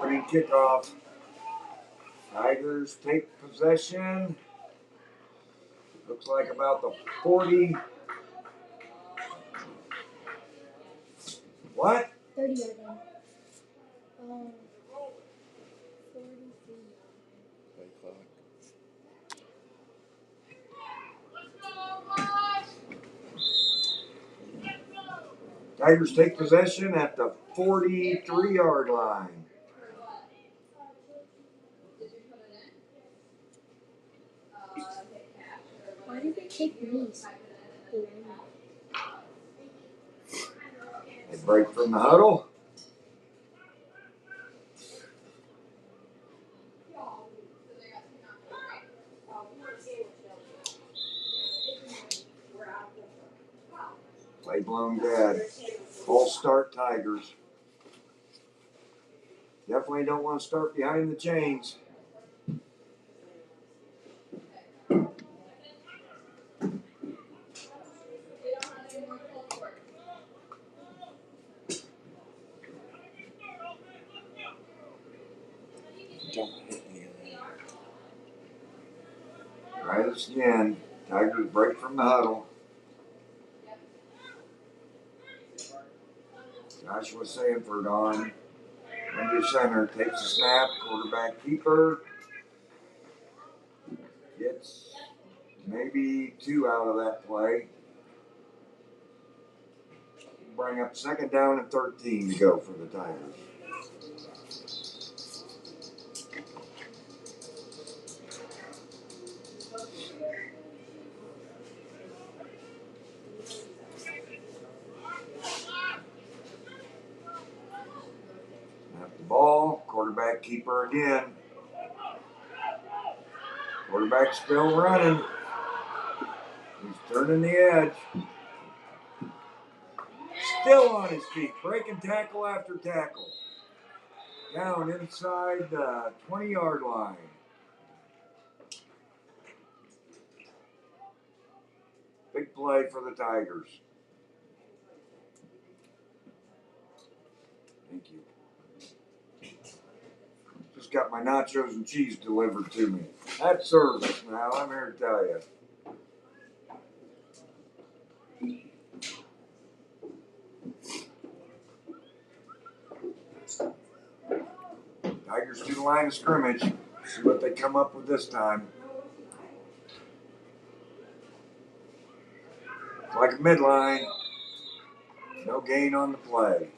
Opening kickoff. Tigers take possession. Looks like about the 40. What? 30-yard line. 43. Play clock. Tigers take possession at the 43-yard line. Why did they take these? They break from the huddle. Play blown dead. Full start Tigers. Definitely don't want to start behind the chains. Don't hit any of that. Right at the end. Tigers break from the huddle. Joshua Sanford on under center. Takes a snap. Quarterback keeper. Gets maybe 2 out of that play. Bring up 2nd down and 13 to go for the Tigers. Snap the ball. Quarterback keeper again. Quarterback still running. He's turning the edge. Still on his feet. Breaking tackle after tackle. Down inside the 20-yard line. Big play for the Tigers. Thank you. Just got my nachos and cheese delivered to me. That's service now, I'm here to tell you. Tigers to the line of scrimmage. See what they come up with this time. Like a midline. No gain on the play.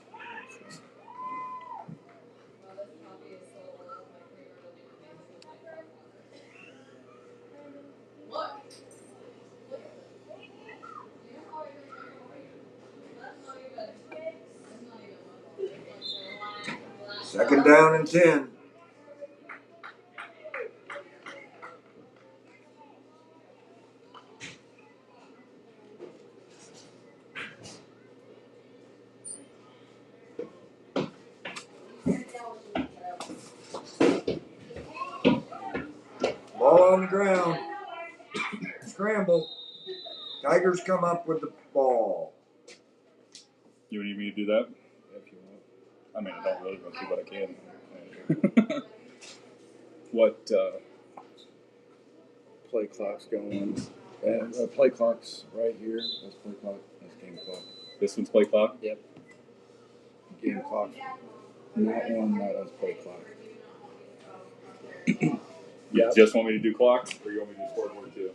Second down and 10. Ball on the ground. Scramble. Tigers come up with the ball. You need me to do that? If you want. I mean, I don't really want to, but I can. What? Play clock's going. And play clock's right here. That's play clock. That's game clock. This one's play clock? Yep. Game clock. Not one. That's play clock. You just want me to do clock, or you want me to do scoreboard too?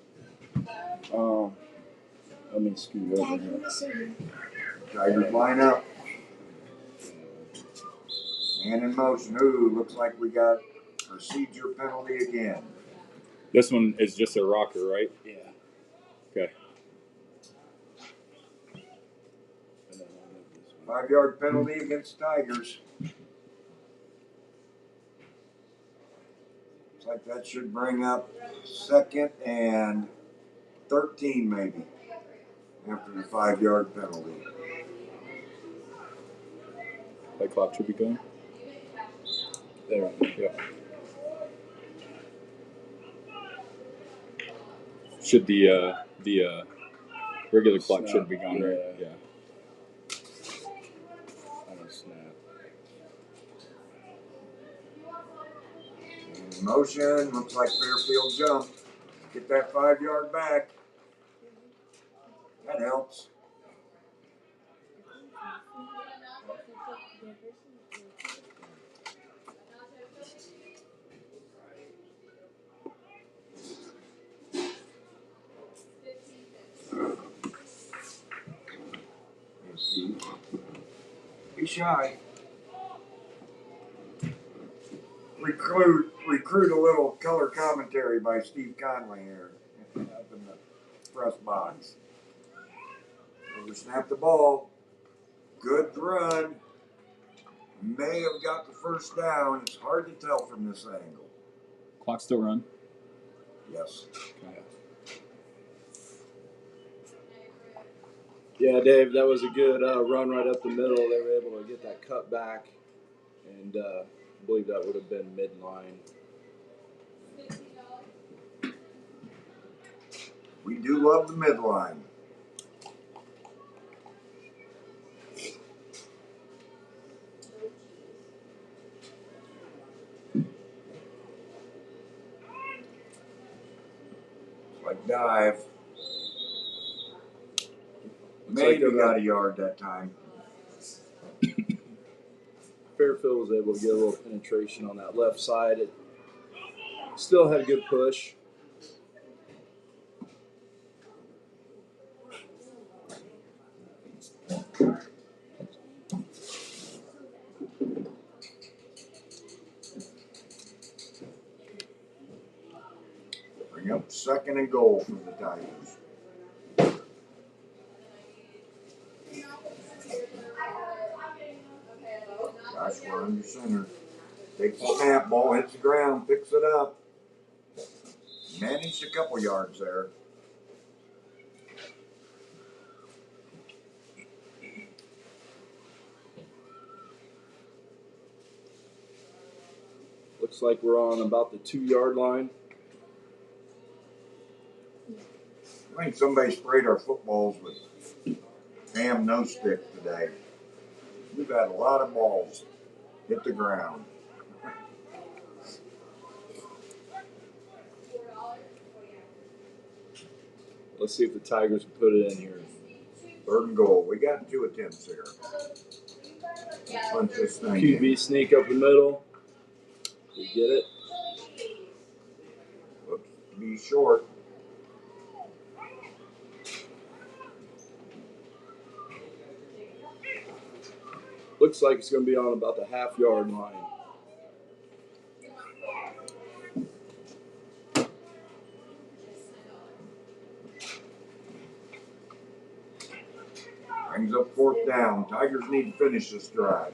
Let me scoot over here. Tigers line up. Man in motion. Ooh, looks like we got procedure penalty again. This one is just a rocker, right? Yeah. Okay. 5-yard penalty against Tigers. Looks like that should bring up 2nd and 13 maybe after the 5-yard penalty. Play clock should be going. There we go. Should the regular clock should be gone, right? Yeah. Yeah. On a snap. In motion, looks like Fairfield jumped. Get that 5 yard back. That helps. Be shy. Recruit a little color commentary by Steve Conley here up in the press box. Oversnap the ball. Good run. May have got the first down. It's hard to tell from this angle. Clock still run. Yes. Okay. Yeah, Dave, that was a good run right up the middle. They were able to get that cut back, and I believe that would have been midline. We do love the midline. Like dive. Maybe got a yard that time. Fairfield was able to get a little penetration on that left side. It still had a good push. Bring up 2nd and goal for the Tigers. Josh, we're under center. Takes the snap, ball hits the ground, picks it up. Managed a couple yards there. Looks like we're on about the 2 yard line. I think somebody sprayed our footballs with damn no stick today. We've had a lot of balls hit the ground. Let's see if the Tigers can put it in here. 3rd and goal. We got 2 attempts here. Punch this thing QB in. sneak up the middle. We get it. Looks to be short. Looks like it's going to be on about the 1/2 yard line. Brings up 4th down. Tigers need to finish this drive.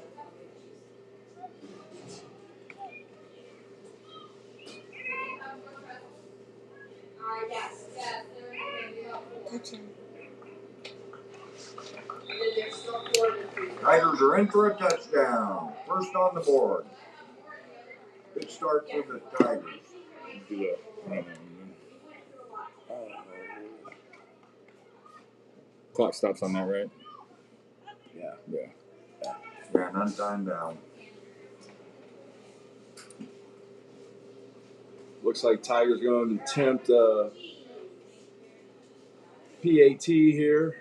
Touchdown. Tigers are in for a touchdown. First on the board. Good start for the Tigers. Do that. I don't know. Clock stops on that, right? Yeah. Yeah. Yeah, none time down. Looks like Tigers going to attempt PAT here.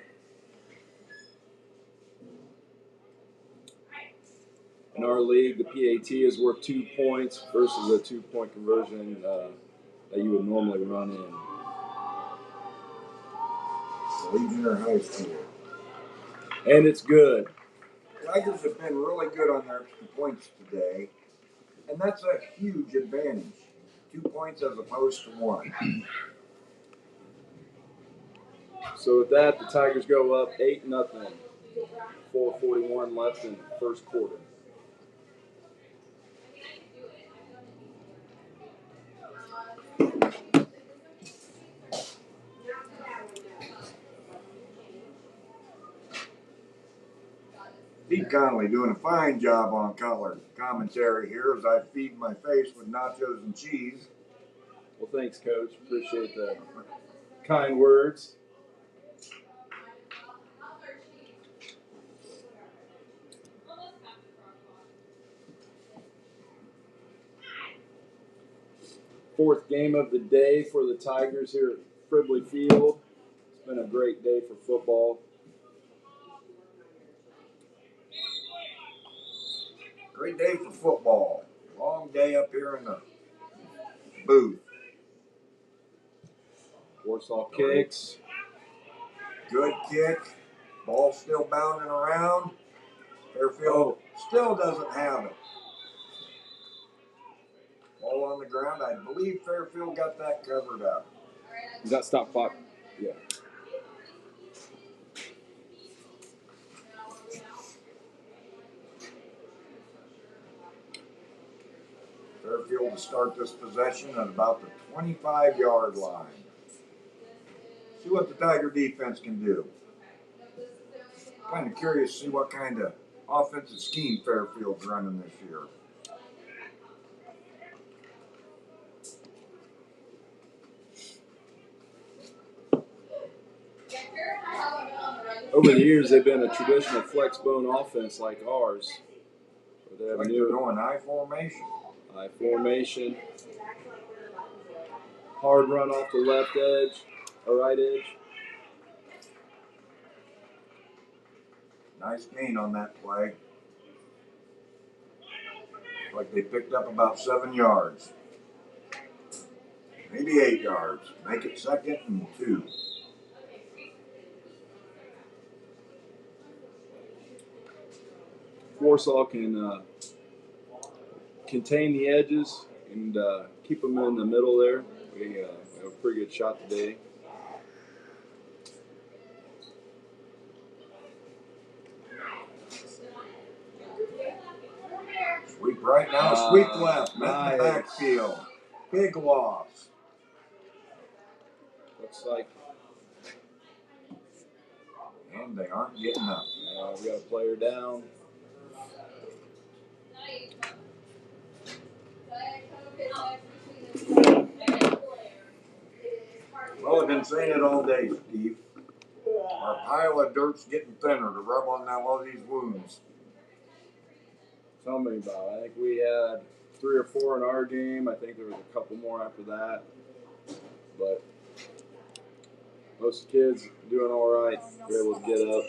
In our league, the PAT is worth 2 points versus a 2-point conversion that you would normally run in. Legionnaire High School. And it's good. Tigers have been really good on their extra points today, and that's a huge advantage. 2 points as opposed to 1. So with that, the Tigers go up 8-0. 4:41 left in the first quarter. Steve Conley doing a fine job on color commentary here as I feed my face with nachos and cheese. Well, thanks, Coach. Appreciate the kind words. fourth game of the day for the Tigers here at Fairfield Field. It's been a great day for football. Great day for football. Long day up here in the booth. Warsaw kicks. Good kick. Ball still bounding around. Fairfield still doesn't have it. Ball on the ground. I believe Fairfield got that covered up. Is that stop clock? Yeah. Fairfield to start this possession at about the 25-yard line. See what the Tiger defense can do. Kind of curious to see what kind of offensive scheme Fairfield's running this year. Over the years, they've been a traditional flex bone offense like ours. They have Like they're going I formation. I formation. Hard run off the left edge, or right edge. Nice gain on that play. Like they picked up about 7 yards. Maybe 8 yards. Make it 2nd and 2. Warsaw can contain the edges and keep them in the middle there. We have a pretty good shot today. Sweep right now, sweep left, met nice. the backfield. Big loss. Looks like And they aren't getting up. we got a player down. Well, I've been saying it all day, Steve. Our pile of dirt's getting thinner to rub on now all these wounds. Tell me about it. I think we had 3 or 4 in our game. I think there was a couple more after that. But most kids doing all right. They're able to get up.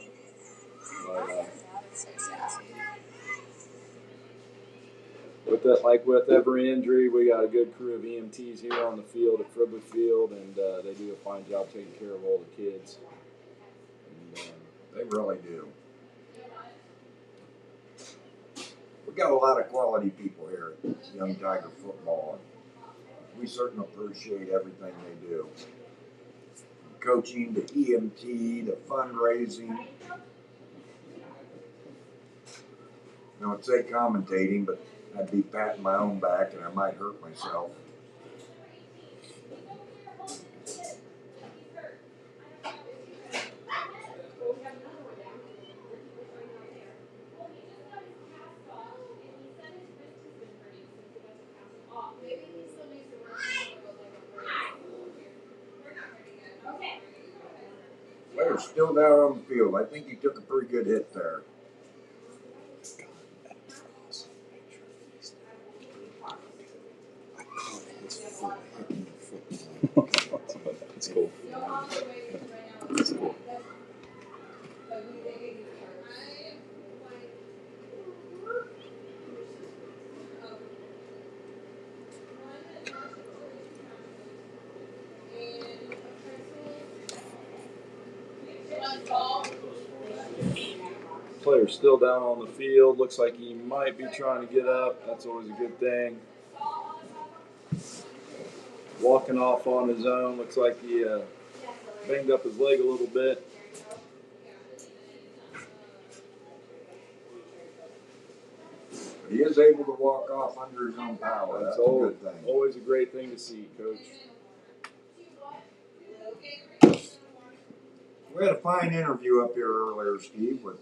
But, with every injury, we got a good crew of EMTs here on the field at Fairfield Field, and they do a fine job taking care of all the kids. And, They really do. We got a lot of quality people here at Young Tiger Football, and we certainly appreciate everything they do. From coaching to EMT to fundraising. You know, I'd say commentating, but I'd be patting my own back and I might hurt myself. Player's still down on the field. I think he took a pretty good hit there. That's cool. That's cool. player's still down on the field. Looks like he might be trying to get up. That's always a good thing. Walking off on his own. Looks like he banged up his leg a little bit. He is able to walk off under his own power. That's a good thing. Always a great thing to see, Coach. We had a fine interview up here earlier, Steve, with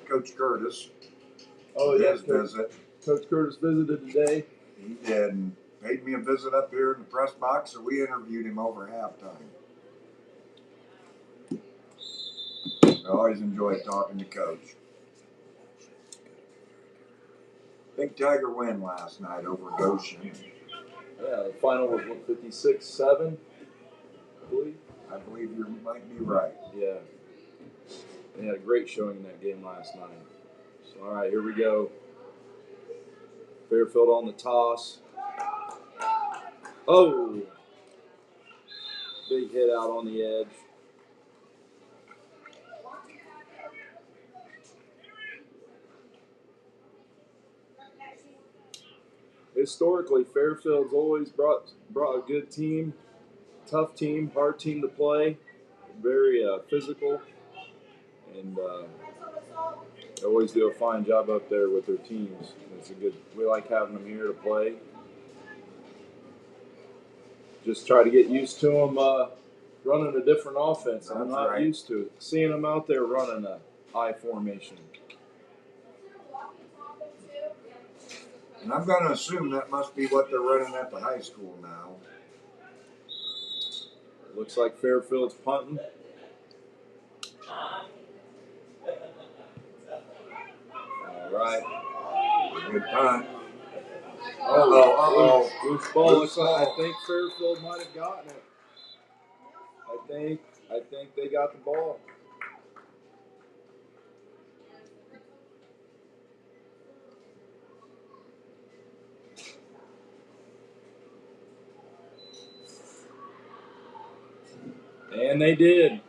Coach Curtis. Oh, yes, visit. Coach Curtis visited today. He did, and paid me a visit up here in the press box, so we interviewed him over halftime. I always enjoy talking to Coach. Big Tiger win last night over Goshen. Yeah, the final was what, 56-7, I believe. I believe you might be right. Yeah. They had a great showing in that game last night. So, all right, here we go. Fairfield on the toss. Oh! Big hit out on the edge. Historically, Fairfield's always brought a good team, tough team, hard team to play, very physical, and they always do a fine job up there with their teams. It's a good. We like having them here to play. Just try to get used to them running a different offense. I'm That's not right. used to it. Seeing them out there running a I formation. And I'm going to assume that must be what they're running at the high school now. Looks like Fairfield's punting. All right. Good punt. Oh, loose ball. Loose I ball. think Fairfield might have gotten it. I think they got the ball. And they did.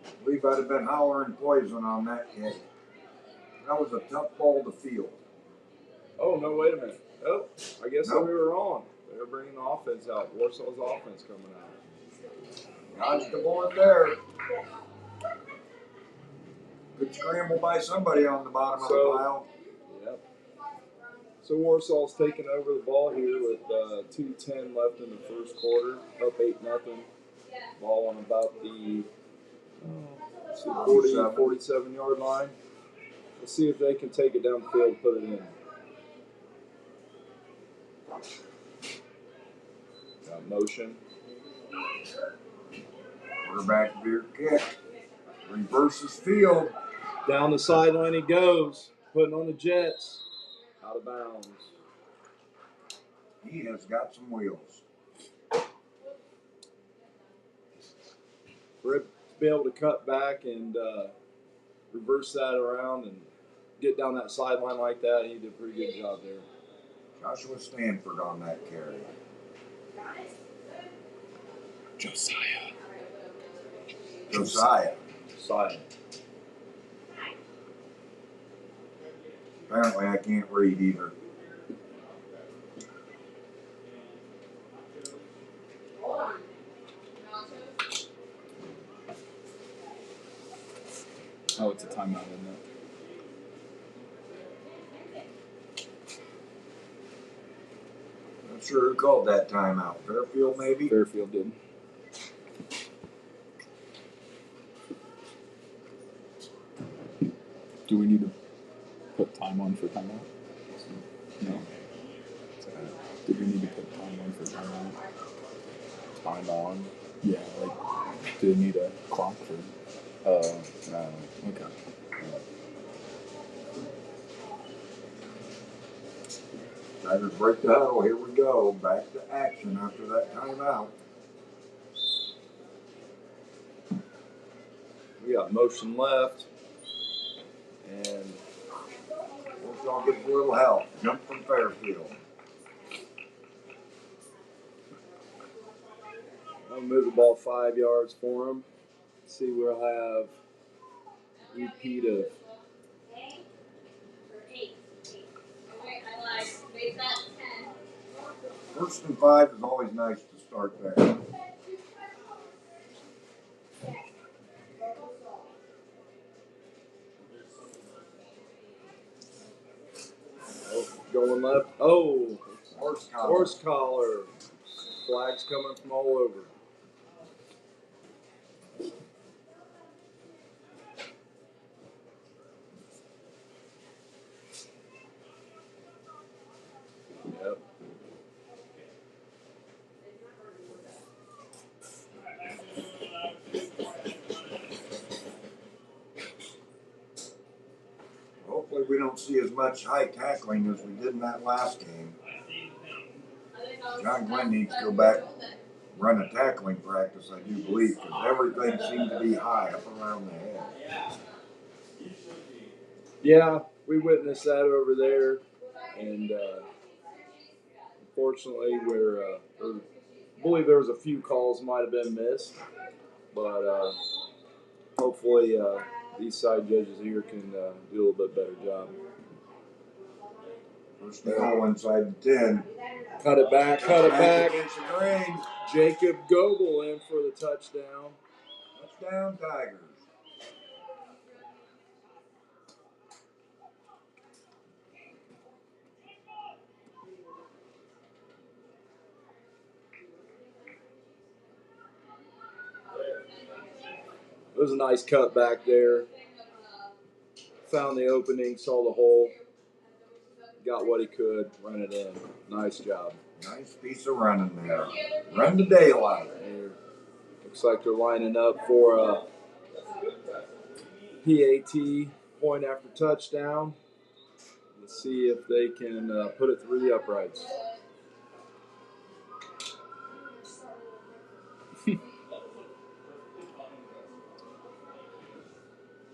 I believe I'd have been hollering poison on that kid. That was a tough ball to field. Oh, no, wait a minute. Oh, I guess Nope. we were wrong. They were bringing the offense out. Warsaw's offense coming out. Dodged the board there. Good scramble by somebody on the bottom of the pile. Yep. So Warsaw's taking over the ball here with 2:10 left in the first quarter, up 8-0. Ball on about the 47-yard line. Let's see if they can take it down the field and put it in. Got motion. Quarterback veer kick. Reverses field. Down the sideline he goes, putting on the Jets. Out of bounds. He has got some wheels. For it to be able to cut back and reverse that around and get down that sideline like that, he did a pretty good job there. Joshua Stanford on that carry. Josiah. Josiah. Apparently I can't read either. Oh, it's a timeout, isn't it? Not sure who called that timeout. Fairfield, maybe? Fairfield did. Do we need to put time on for timeout? No. Did we need to put time on for timeout? Time on. Yeah, like, do they need a clock for? No. Okay. Tigers break the huddle. Here we go. Back to action after that timeout. We got motion left. And Warshaw gets a little help. Jump from Fairfield. I'll move the ball 5 yards for him. See, we'll have repeat of. First and 5 is always nice to start there. Oh, going left. Oh, Horse collar. horse collar. Flags coming from all over. Yep. Hopefully we don't see as much high tackling as we did in that last game. John Glenn needs to go back, run a tackling practice, I do believe, because everything seemed to be high up around the head. Yeah, we witnessed that over there, and unfortunately, I believe there was a few calls might have been missed, but hopefully these side judges here can do a little bit better job. First down inside the 10. Cut it back. Against the grain. Jacob Goebel in for the touchdown. Touchdown, Tigers. It was a nice cut back there. Found the opening, saw the hole, got what he could, ran it in. Nice job. Nice piece of running there. Run the daylight. Looks like they're lining up for a PAT, point after touchdown. Let's see if they can put it through the uprights.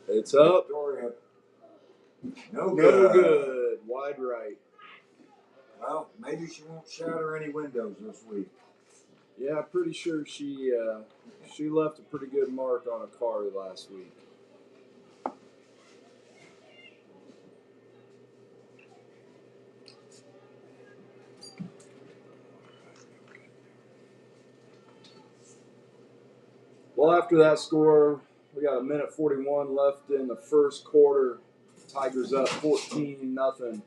It's up. Victoria. No No good. good. Wide right. Well, maybe she won't shatter any windows this week. Yeah, pretty sure she left a pretty good mark on a car last week. Well, after that score, we got 1:41 left in the first quarter. Tigers up 14-0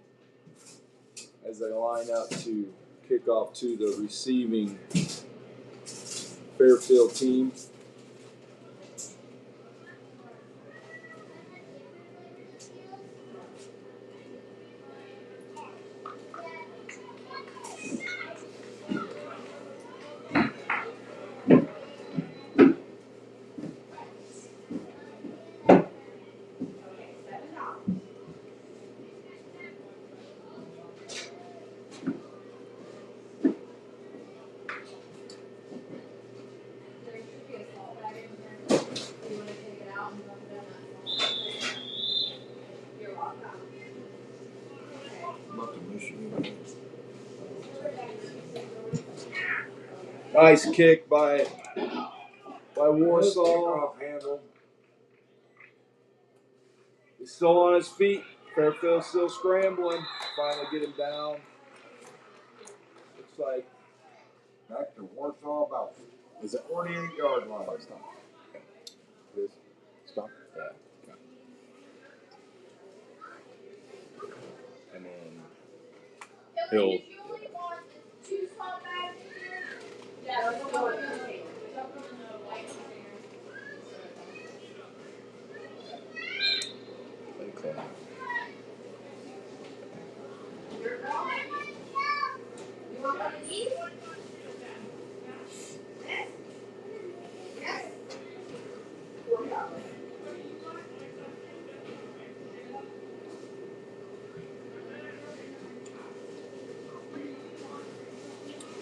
as they line up to kick off to the receiving Fairfield team. Nice kick by Warsaw. Handle. He's still on his feet. Fairfield still scrambling. Finally get him down. Looks like Back to Warsaw about 48-yard line. Stop. This. Stop. Yeah. Okay. And then he'll.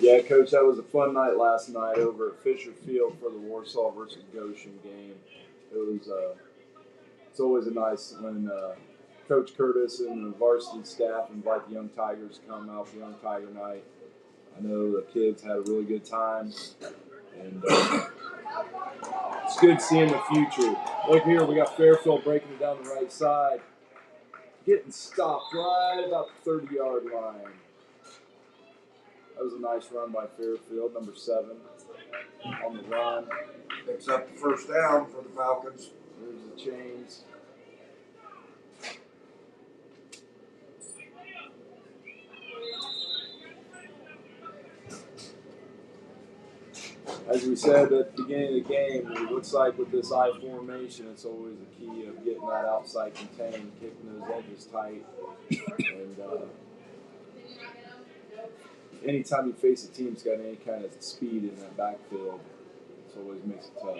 Yeah, Coach, that was a fun night last night over at Fisher Field for the Warsaw versus Goshen game. It was it's always a nice when Coach Curtis and the varsity staff invite the young Tigers to come out for Young Tiger Night. I know the kids had a really good time, and it's good seeing the future. Look here, we got Fairfield breaking it down the right side, getting stopped right about the 30-yard line. That was a nice run by Fairfield, number 7, on the run. Picks up the first down for the Falcons. There's the chains. As we said at the beginning of the game, it looks like with this I formation, it's always the key of getting that outside contained, kicking those edges tight. And anytime you face a team that's got any kind of speed in that backfield, it always makes it tough.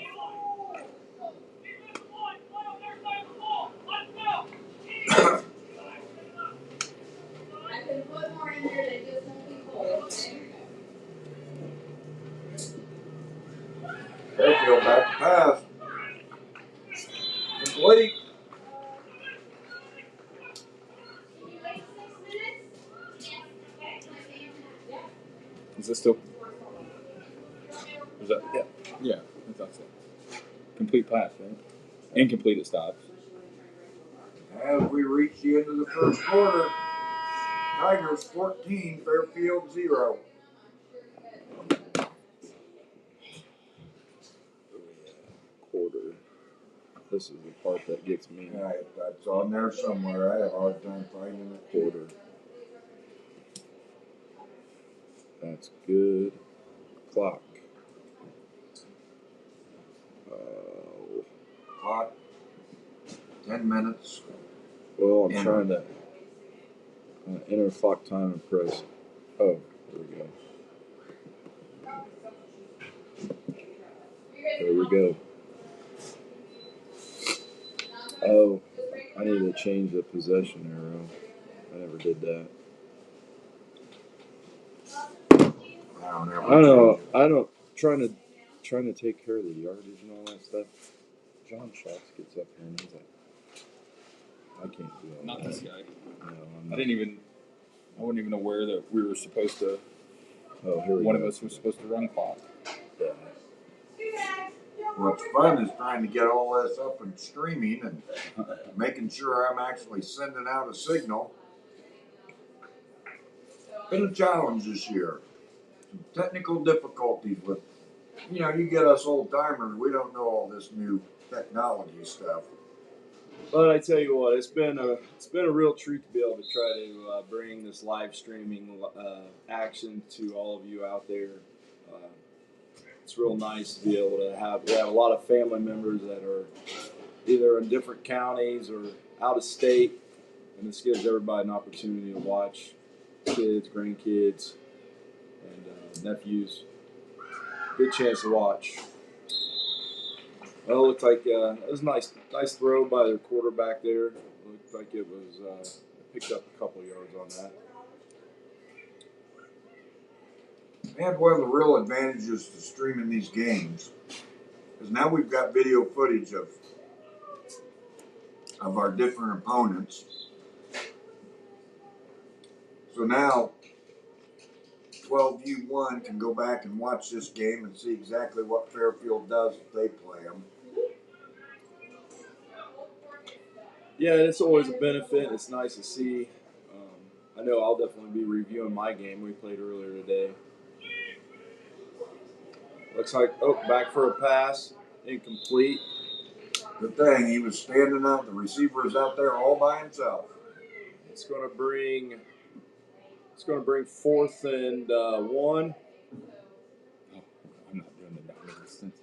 Is this still? Is that? Yeah. Yeah, I thought so. Complete pass, right? Incomplete. It stops. As we reach the end of the first quarter, Tigers 14, Fairfield 0. Quarter. This is the part that gets me. All right, that's on there somewhere. I have a hard time finding it. Quarter. That's good. Clock. Clock. 10 minutes. Well, I'm Enter. trying to enter clock time and press. Oh, there we go. There we go. Oh, I need to change the possession arrow. I never did that. I don't. Trying to take care of the yardage and all that stuff. John Schatz gets up here and he's like, I can't do all Not that. this guy. No, I wasn't even aware that we were supposed to. Oh, here we One go. of us was supposed to run clock. Yeah. What's fun is trying to get all this up and streaming and making sure I'm actually sending out a signal. Been a challenge this year. Some technical difficulties with, you get us old timers, we don't know all this new technology stuff. But I tell you what, it's been a real treat to be able to try to bring this live streaming action to all of you out there. It's real nice to be able to have. We have a lot of family members that are either in different counties or out of state, and this gives everybody an opportunity to watch kids, grandkids, and nephews. Good chance to watch. Well, it looked like it was a nice throw by their quarterback there. Looked like it was picked up a couple yards on that. And one of the real advantages to streaming these games is now we've got video footage of our different opponents. So now 12U1 can go back and watch this game and see exactly what Fairfield does if they play them. Yeah, it's always a benefit. It's nice to see. I know I'll definitely be reviewing my game we played earlier today. Looks like, back for a pass. Incomplete. Good thing he was standing out. The receiver is out there all by himself. It's going to bring 4th and 1. Oh, I'm not doing the down distance.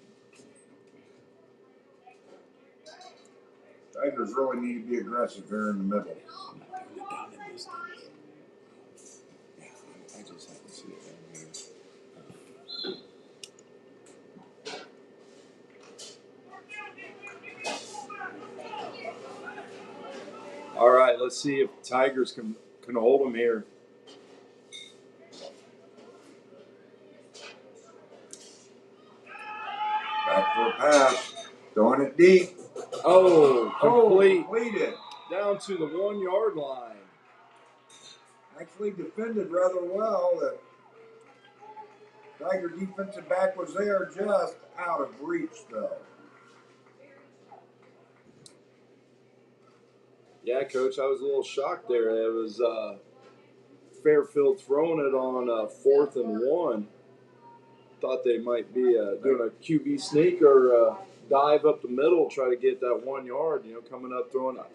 Tigers really need to be aggressive here in the middle. I'm not doing the down and distance. Yeah, I just have to see it down here. All right, let's see if Tigers can hold them here. Back for a pass. Throwing it deep. Oh, complete. Completed. Down to the 1 yard line. Actually defended rather well. The Tiger defensive back was there, just out of reach though. Yeah, Coach, I was a little shocked there. It was Fairfield throwing it on 4th and 1. Thought they might be doing a QB sneak or dive up the middle, try to get that 1 yard. Coming up throwing. I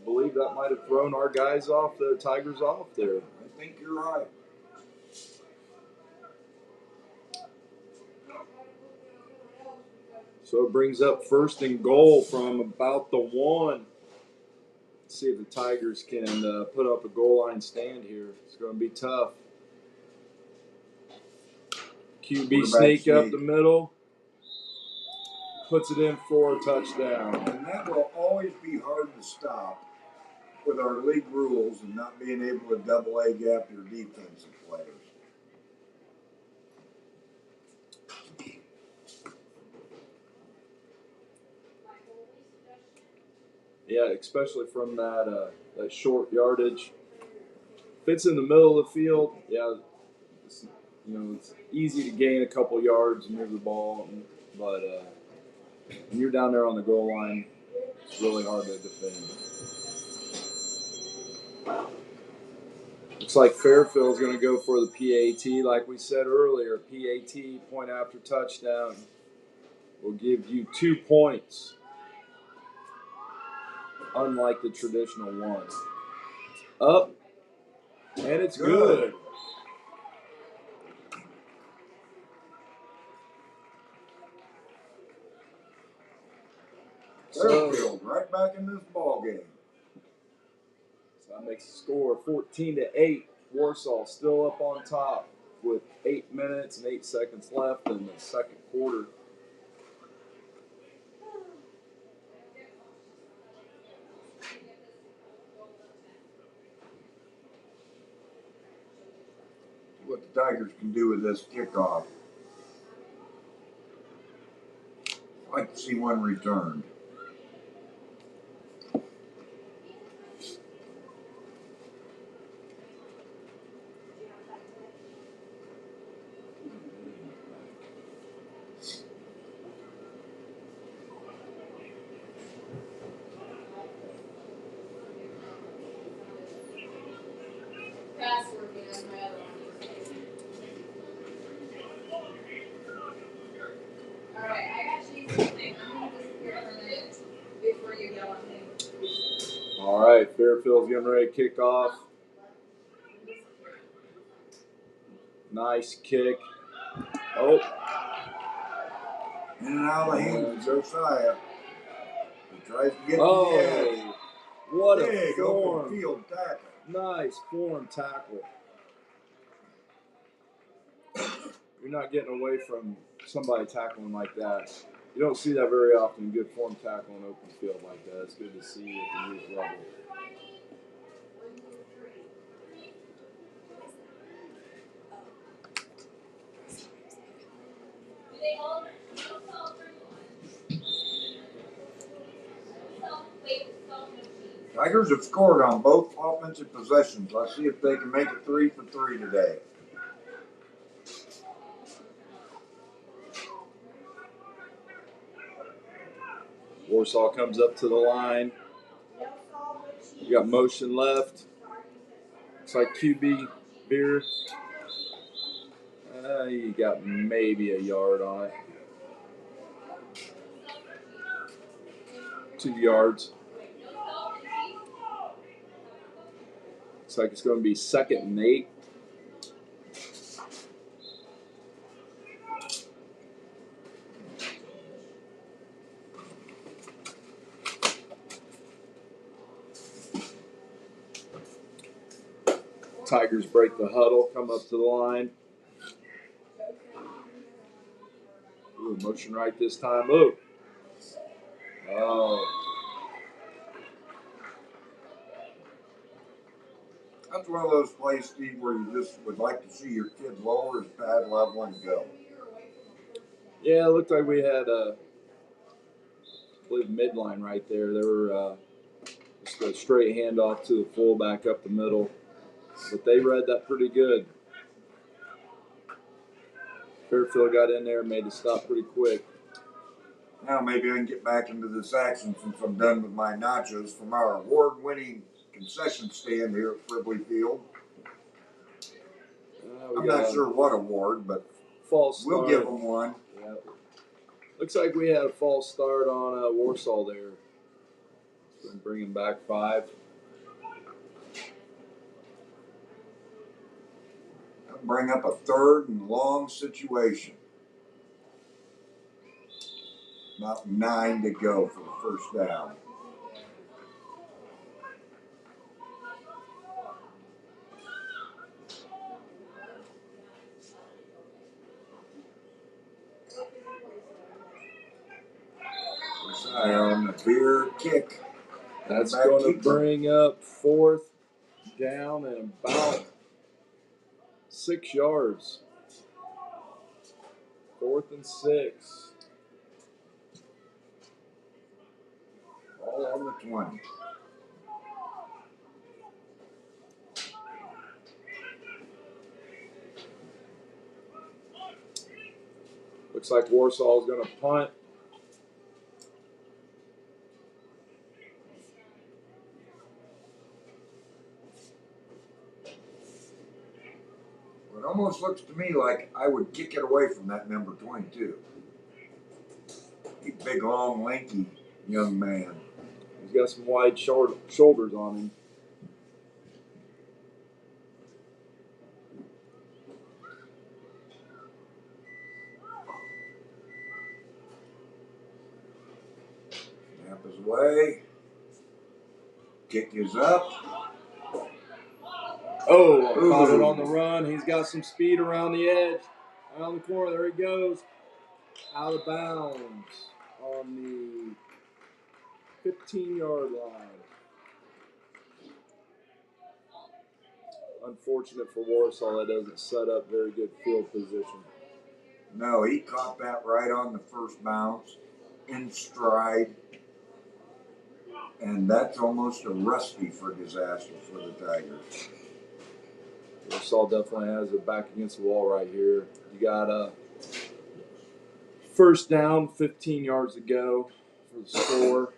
believe that might have thrown our guys off, the Tigers off there. I think you're right. So it brings up 1st and goal from about the 1. See if the Tigers can put up a goal line stand here. It's going to be tough. QB sneak up the middle. Puts it in for a touchdown. And that will always be hard to stop with our league rules and not being able to double A gap your defensive players. Yeah, especially from that short yardage. Fits in the middle of the field. Yeah, it's easy to gain a couple yards and move the ball, but when you're down there on the goal line, it's really hard to defend. Looks like Fairfield's going to go for the PAT, like we said earlier. PAT, point after touchdown, will give you 2 points, unlike the traditional one. Up, and it's good. Fairfield right back in this ball game. So that makes the score 14-8. Warsaw still up on top with 8 minutes and 8 seconds left in the second quarter. What the Tigers can do with this kickoff. I'd like to see one returned. Password, man, that's my other one. Alright, I got you something. I'm gonna disappear for a minute before you yell at me. All right, Fairfield's getting ready to kick off. Nice kick. Oh. In and out of the hands of Josiah. He tries to get to the edge. What a Big form. open field tackle. Nice form tackle. You're not getting away from somebody tackling like that. You don't see that very often, good form tackle in open field like that. It's good to see at the youth level. Tigers have scored on both offensive possessions. Let's see if they can make it 3 for 3 today. Warsaw comes up to the line. You got motion left. Looks like QB Beer. You got maybe a yard on it. 2 yards. Looks like it's going to be 2nd and 8. Tigers break the huddle, come up to the line. Ooh, motion right this time. Ooh. Oh. That's one of those plays, Steve, where you just would like to see your kid lower his pad level and go. Yeah, it looked like we had I believe midline right there. They were just a straight handoff to the fullback up the middle. But they read that pretty good. Fairfield got in there and made the stop pretty quick. Now maybe I can get back into this action since I'm done with my nachos from our award-winning concession stand here at Fribley Field. I'm not sure what award, but false we'll start. give them one. Yeah. Looks like we had a false start on Warsaw there. So bring him back 5. That'll bring up a 3rd and long situation. About 9 to go for the first down. On the Beer kick. That's going to bring up 4th down and about 6 yards. 4th and 6. All on the 20. Looks like Warsaw is going to punt. It almost looks to me like I would kick it away from that number 22. He's a big, long, lanky young man. He's got some wide shoulders on him. Snap is away. Kick is up. Oh, caught it Ooh. on the run. He's got some speed around the edge. Around the corner. There he goes. Out of bounds on the 15-yard line. Unfortunate for Warsaw, that doesn't set up very good field position. No, he caught that right on the first bounce, in stride. And that's almost a recipe for disaster for the Tigers. Warsaw definitely has it back against the wall right here. You got a first down, 15 yards to go for the score.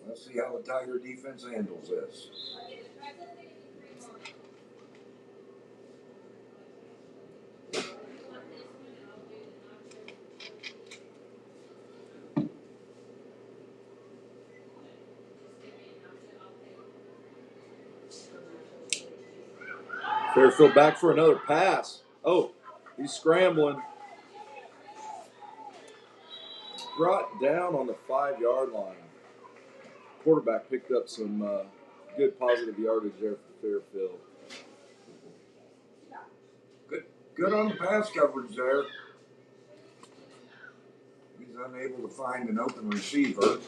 Let's see how the Tiger defense handles this. Fairfield back for another pass. Oh, he's scrambling. Brought down on the 5-yard line. Quarterback picked up some good positive yardage there for Fairfield. Good on the pass coverage there. He's unable to find an open receiver.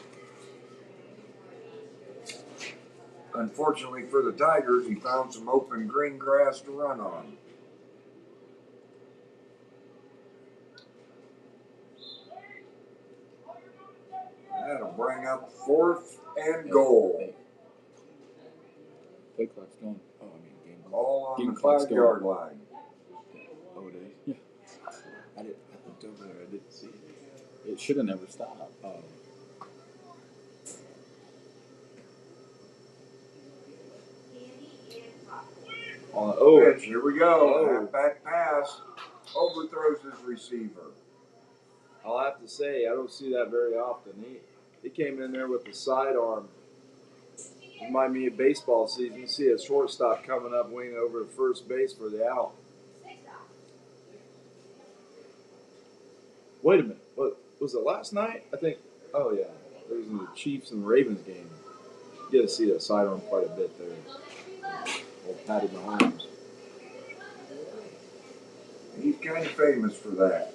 Unfortunately for the Tigers, he found some open green grass to run on. That'll bring up 4th and goal. Play clock's going. Oh, I mean, game clock. All on Game the clock's 5-yard line. Oh, it is? Yeah. I looked over there. I didn't see it. It should have never stopped. Pitch, here we go. Halfback pass. Overthrows his receiver. I'll have to say, I don't see that very often. He came in there with the sidearm. Remind me of baseball season. You see a shortstop coming up, winging over to first base for the out. Wait a minute. What was it last night? I think. Oh yeah, it was in the Chiefs and Ravens game. You get to see that sidearm quite a bit there. Old Patty Mahomes. He's kind of famous for that.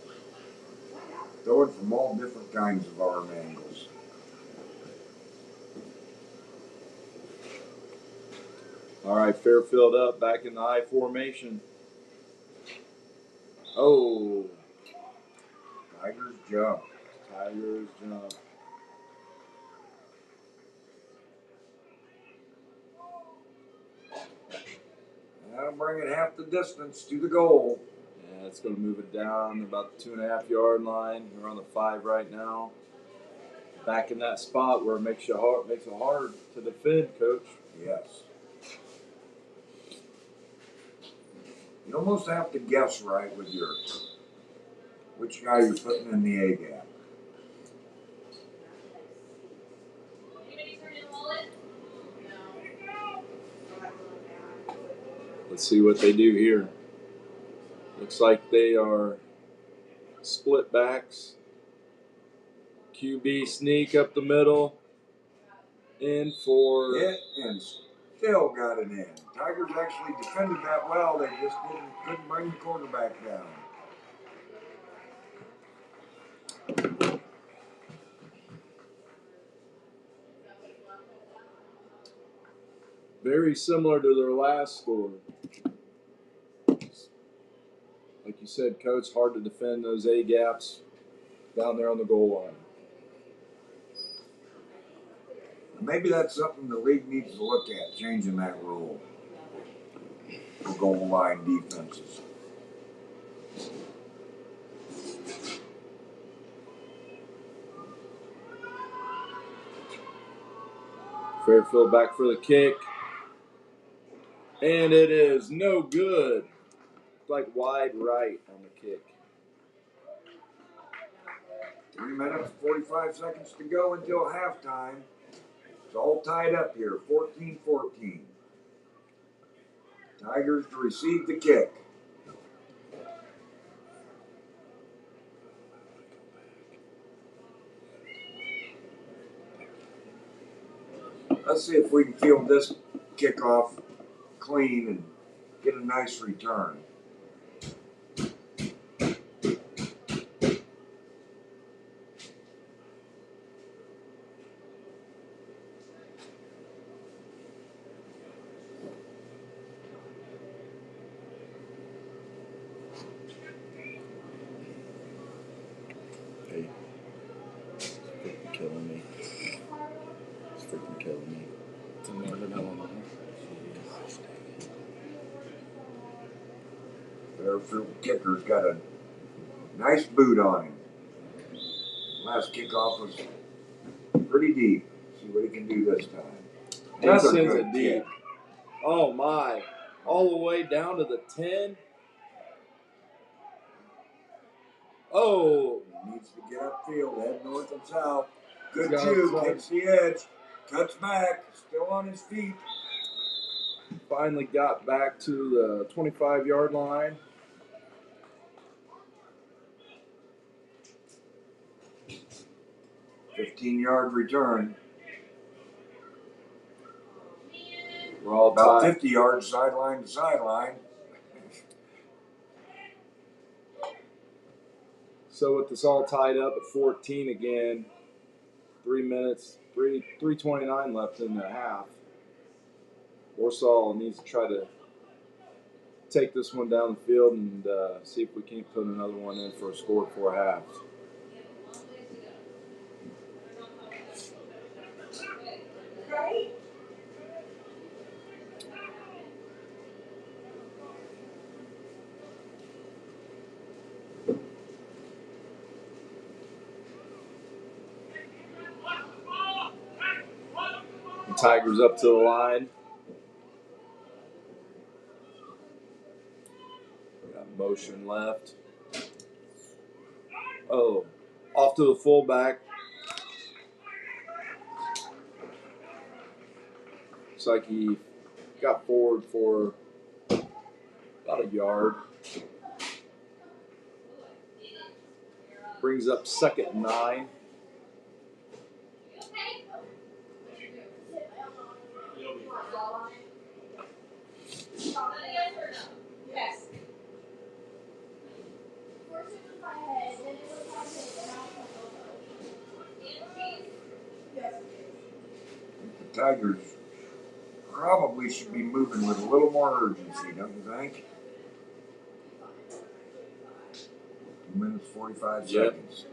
Throwing from all different kinds of arm angles. All right, Fairfield up, back in the I formation. Oh, Tigers jump. Tigers jump. That'll bring it half the distance to the goal. Yeah, it's going to move it down about the 2.5-yard line. We're on the 5 right now. Back in that spot where it makes it hard to defend, Coach. Yes. You almost have to guess right with which guy you're putting in the A gap. Let's see what they do here. Looks like they are split backs. QB sneak up the middle. In for... Yeah, and still got it in. Tigers actually defended that well. They just couldn't bring the quarterback down. Very similar to their last score. Like you said, Coach, hard to defend those A gaps down there on the goal line. Maybe that's something the league needs to look at, changing that rule for goal line defenses. Fairfield back for the kick. And it is no good. Like wide right on the kick. 3 minutes, 45 seconds to go until halftime. It's all tied up here, 14-14. Tigers to receive the kick. Let's see if we can field this kickoff clean and get a nice return. Hey, it's freaking killing me. It's freaking killing me. It's another Illinois. Gosh dang it. Fairfield kicker's got a nice boot on him. Last kickoff was pretty deep. See what he can do this time. He Another sends good it deep. kick. Oh my. All the way down to the 10. Oh. He needs to get upfield, head north and south. Good Got juke, it. hits the edge, cuts back, still on his feet. Finally got back to the 25-yard line. $15-yard return. We're all About tied. 50 yards sideline to sideline. So with this all tied up at 14 again, 3 minutes, 3:29 left in the half. Warsaw needs to try to take this one down the field and see if we can't put another one in for a score before half. The Tigers up to the line. We got motion left. Oh, off to the fullback. Looks like he got forward for about a yard. Brings up 2nd and 9. Yes. The Tigers probably should be moving with a little more urgency, don't you think? 2 minutes, 45 Yep. seconds.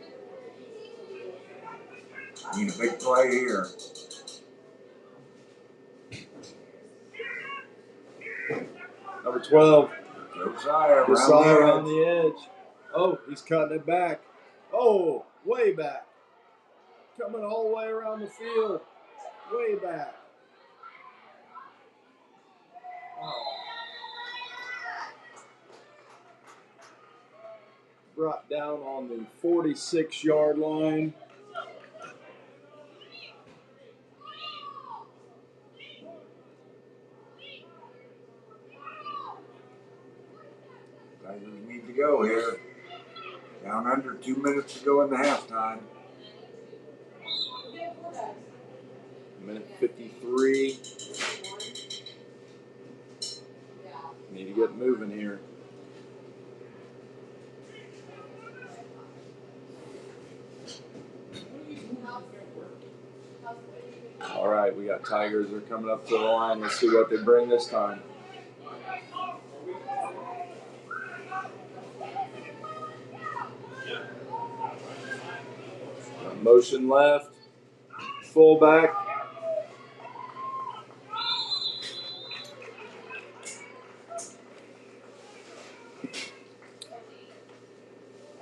Need a big play here. Number 12. Josiah Josiah around around the the edge. Oh, he's cutting it back. Oh, way back. Coming all the way around the field. Way back. Oh. Brought down on the 46-yard line. Tigers need to go here. Down under 2 minutes to go in the halftime. Minute 53. Need to get moving here. All right, we got Tigers. They're coming up to the line. Let's see what they bring this time. Motion left. Fullback.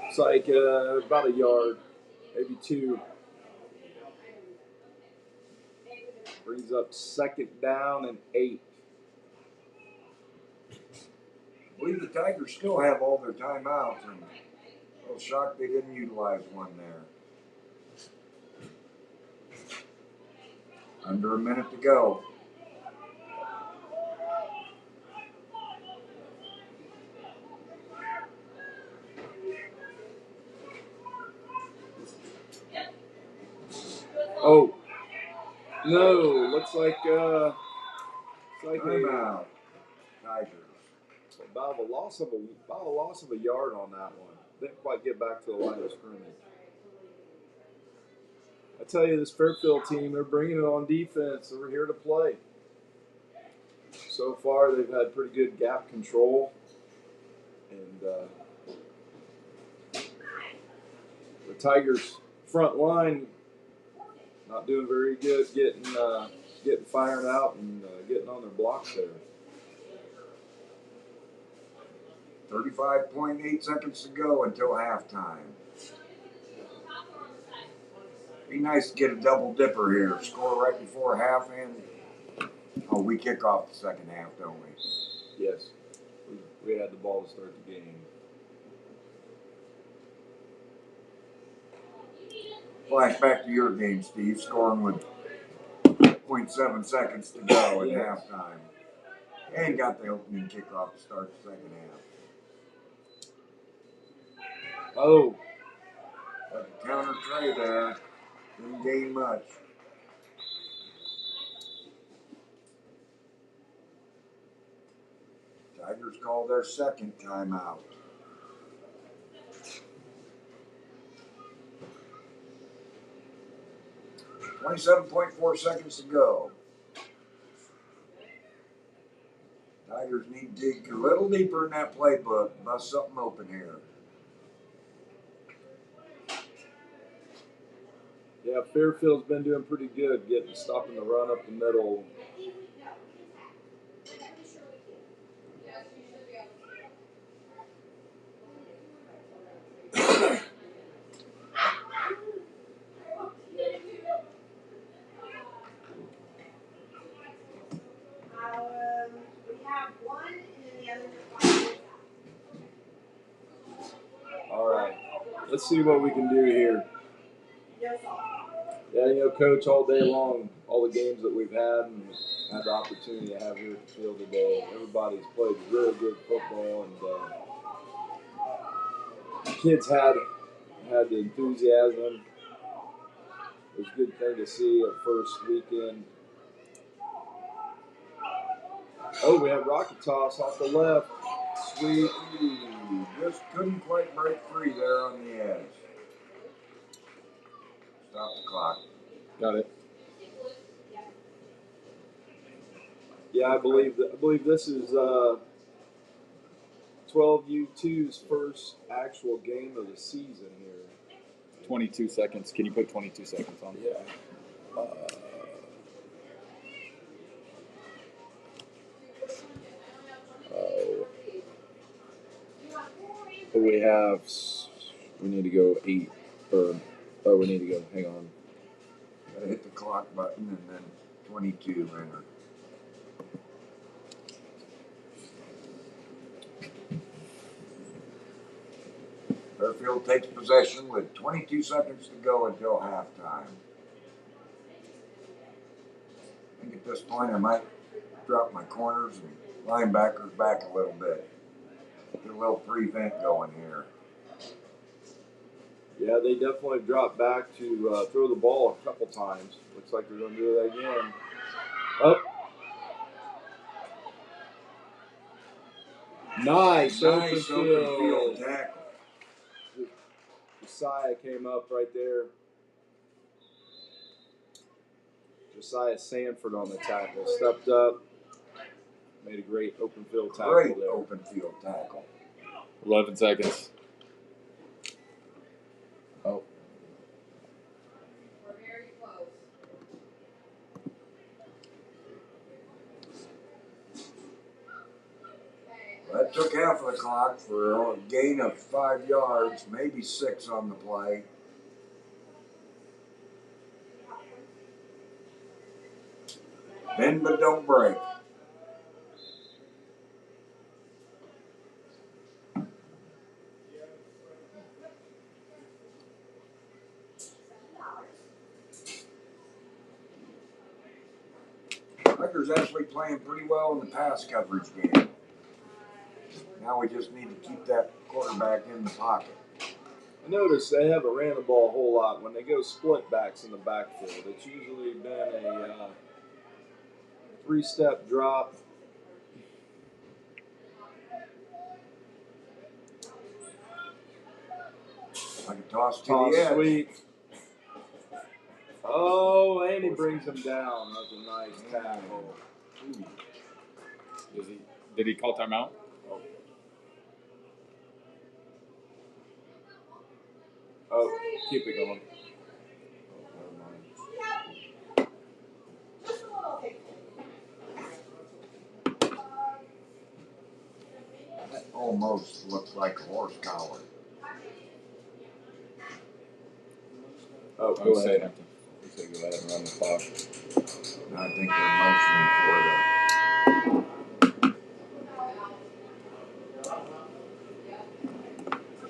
It's like about a yard, maybe 2. Brings up 2nd down and 8. I believe the Tigers still have all their timeouts, and I was shocked they didn't utilize one there. Under a minute to go. Oh, no! Looks like a Timeout. Tigers. about a loss of a yard on that one. Didn't quite get back to the line of scrimmage. I tell you, this Fairfield team, they're bringing it on defense. They're here to play. So far, they've had pretty good gap control, and the Tigers' front line not doing very good, getting fired out and getting on their blocks there. 35.8 seconds to go until halftime. Be nice to get a double dipper here. Score right before half and we kick off the second half, don't we? Yes, we had the ball to start the game. Flashback to your game, Steve. Scoring with 0.7 seconds to go in halftime. And got the opening kickoff to start the second half. Oh, Like a counter tray there. Didn't gain much. Tigers called their second timeout. .4 seconds to go. Tigers need to dig a little deeper in that playbook. Bust something open here. yeah, Fairfield's been doing pretty good, stopping the run up the middle. All right, let's see what we can do here. Yeah, Coach, all day long, all the games that we've had and had the opportunity to have here at the field today, everybody's played really good football, and the kids had the enthusiasm. It was a good thing to see at first weekend. Oh, we have rocket toss off the left. Sweet. Just couldn't quite break free there on the edge. Stop the clock. Got it. Yeah, I believe this is 12U2's first actual game of the season here. 22 seconds. Can you put 22 seconds on? Yeah. We need to go 8 we need to go, hang on. Gotta hit the clock button and then 22 enter. Fairfield takes possession with 22 seconds to go until halftime. I think at this point I might drop my corners and linebackers back a little bit. Get a little prevent going here. Yeah, they definitely dropped back to throw the ball a couple times. Looks like they're going to do it again. Oh. Nice open field tackle. Josiah came up right there. Josiah Sanford on the tackle. Stepped up. Made a great open field tackle Great there. open field tackle. 11 seconds. Oh. We're very close. That took half of the clock for a gain of 5 yards, maybe 6 on the play. Bend but don't break. Tigers actually playing pretty well in the pass coverage game. Now we just need to keep that quarterback in the pocket. I noticed they haven't ran the ball a whole lot. When they go split backs in the backfield, it's usually been a three-step drop. Like a toss to Toss the edge. sweep. Oh, and he brings him down. That's a nice tackle. Did he call timeout? Oh, keep it going. That almost looks like a horse collar. Oh, Oh, go say ahead. He said go ahead and run the clock. I think they're motioning for the.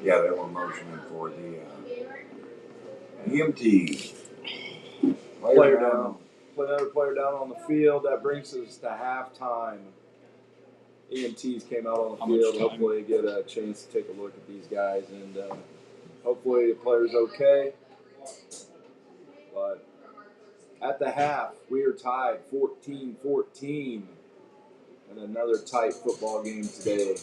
Yeah, they were motioning for the EMT. Player down. Another player down on the field. That brings us to halftime. EMTs came out on How the much field. time? Hopefully, get a chance to take a look at these guys, and hopefully, the player's okay. But at the half, we are tied 14-14 in another tight football game today.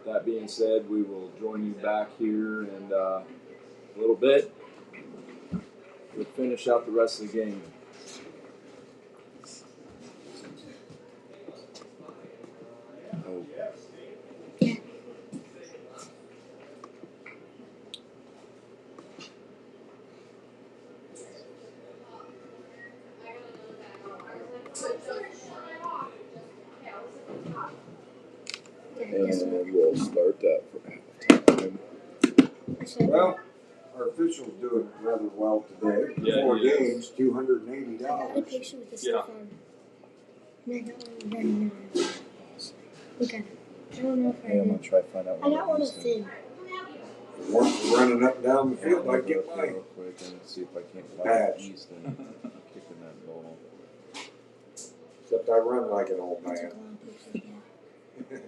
That being said, we will join you back here in a little bit. We'll finish out the rest of the game. Oh, and we'll start that for halftime. Well, our official's doing rather well today. Yeah, 4 he is. games, $280. I got a picture with the Yeah. stuff on. And I got one very nice. Look at it. I don't know if I Hey, I'm gonna did. try to find out I got one of thin. Once running up and down the field, I'll I'd get look mine. real quick and see if I can't find Badge. Easton kicking that ball. Except I run like an old I took man. a lot of pictures of that.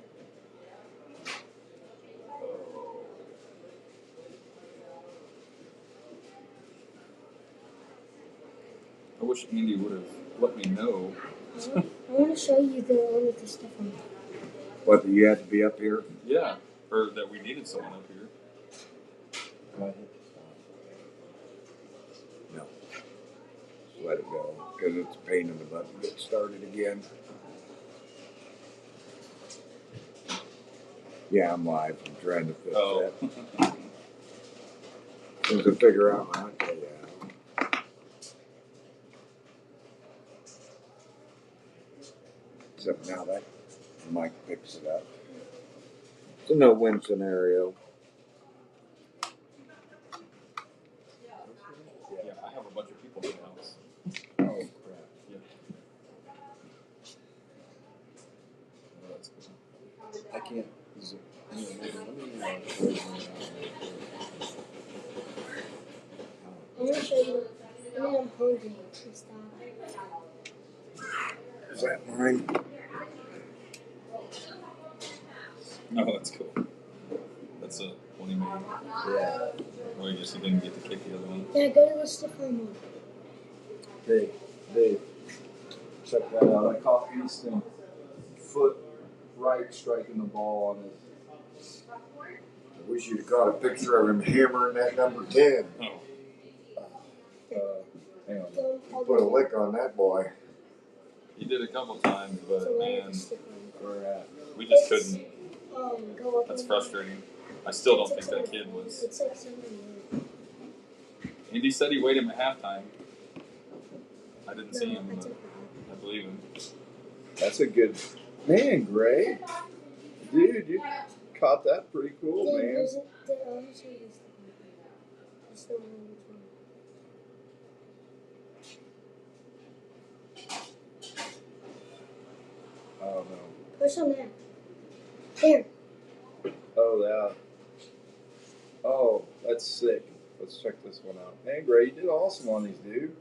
I wish Andy would have let me know. I want to show you the one with the stuff on. What, you had to be up here? Yeah, or that we needed someone up here. Go ahead. No. Just let it go, because it's a pain in the butt to get started again. Yeah, I'm live. I'm trying to fix Oh. that. As soon as I figure out, I'll tell you. Except now that Mike picks it up. It's a no-win scenario. Yeah, I have a bunch of people in the house. Oh crap! Yeah. Oh, that's good. I can't. Let me I want to show you. I mean, I'm hungry. Stop. Is that mine? Oh, that's cool. That's a one he made. Yeah. Oh, I guess he didn't get to kick the other one. Yeah, go to the stuff on one. Dave, check that out. I caught Easton foot right striking the ball on his. I wish you'd caught a picture of him hammering that number 10. Oh, Hang on. I'll Put a do lick on that boy. he did a couple times, So but where man, the stick on? We're at. we just couldn't. Go up. That's on frustrating. I still don't It's think like that kid was. It's like something. Andy said he weighed him at halftime. I didn't see him, I but took I believe him. That's a good man, Gray. Dude, you caught that pretty cool, Yeah, man. there's a, I'll show you this. It's the one which one. Oh no. Push on that. There. Oh yeah. Oh, that's sick. Let's check this one out. Man, Gray, you did awesome on these, dude.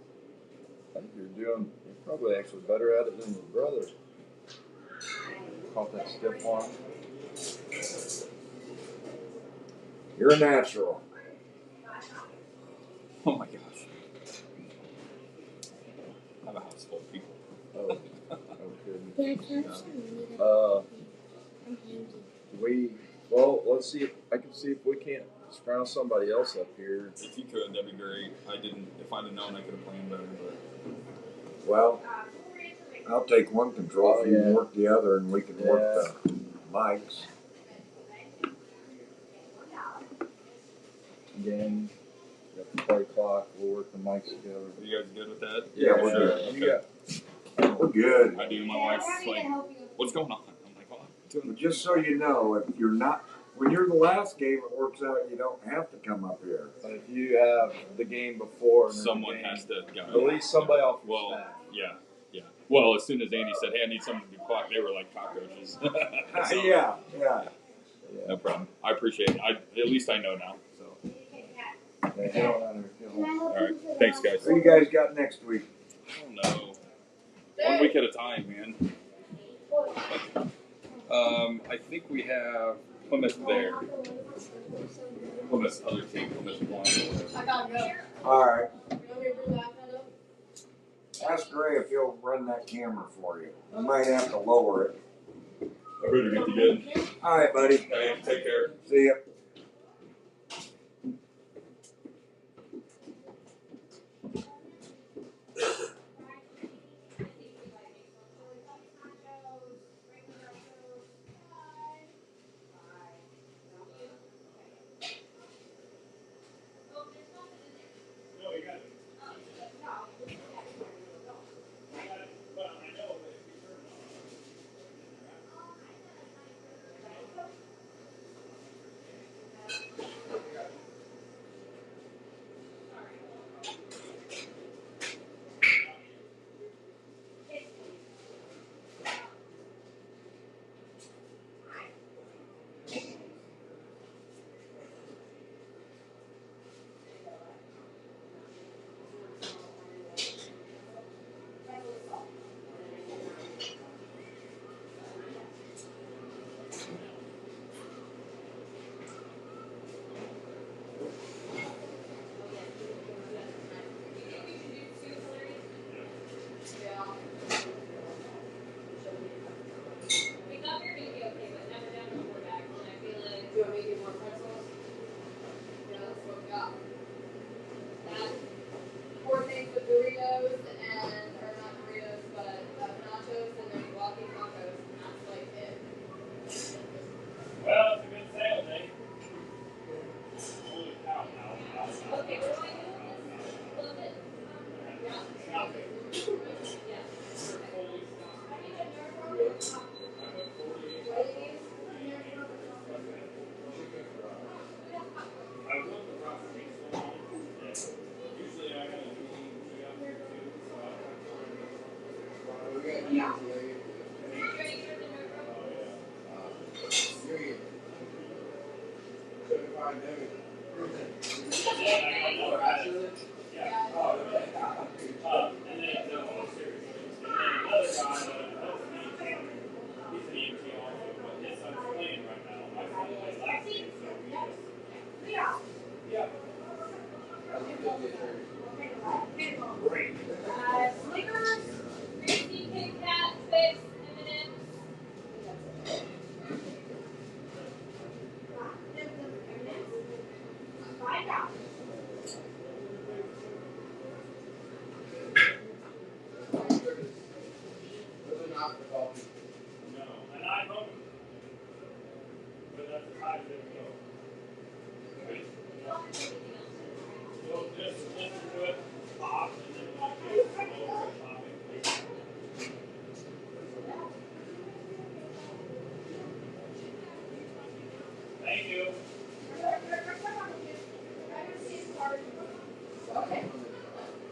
I think you're probably actually better at it than your brother. Caught that stiff one. You're a natural. Oh my gosh. I have a house full of people. Oh, oh goodness. Yeah, I have some money that I'm hungry. Let's see if I can see if we can't scrounge somebody else up here. If you could, that'd be great. If I'd have known, I could have planned better. But Well, I'll take one control if you can work the other, and we can work the mics. Again, got the play clock. We'll work the mics together. are you guys good with that? Yeah, we're Sure. good. Okay. We're good. I do. My wife's like, "What's going on?" I'm like, "Oh, I'm doing But just so you know, if you're not, when you're the last game, it works out. You don't have to come up here. But if you have the game before, and there's a Someone game, has to go. at least somebody off your Well, staff. yeah. Well, as soon as Andy said, "Hey, I need someone to be quiet," they were like cockroaches. So, Yeah. no problem. I appreciate it. At least I know now. So, Yeah, get on out there, get on. all right. Thanks, guys. What do you guys got next week? I don't know. 1 week at a time, man. I think we have Plymouth there. Plymouth other team, Plymouth one. I gotta go. All right. You want me to bring that up? Ask Gray if he'll run that camera for you. You might have to lower it. I better get you good. All right, buddy. Hey, take care. See ya. Do you want me to get more pretzels? Yeah, that's what we got. That, 4 things with Doritos or not Doritos, but nachos and then walking tacos, and that's like it. Well, it's a good sale day. Holy cow, now. Okay, what do I do with this? Flip it. Yeah. Yeah. What do you use? I was looking across the street so long. Usually I got a meeting up there too, so and then no, seriously. And then another guy that helps me, he's an EMT also, but his son's playing right now. My son played last year, so we just yeah. Great. Snickers, Reese's, Kit Kat, Fix, M&M's. Find out. No, and I hope, but that's as high as it will go. Right? So just listen to it, pop, and then we'll get slow popping. Thank you.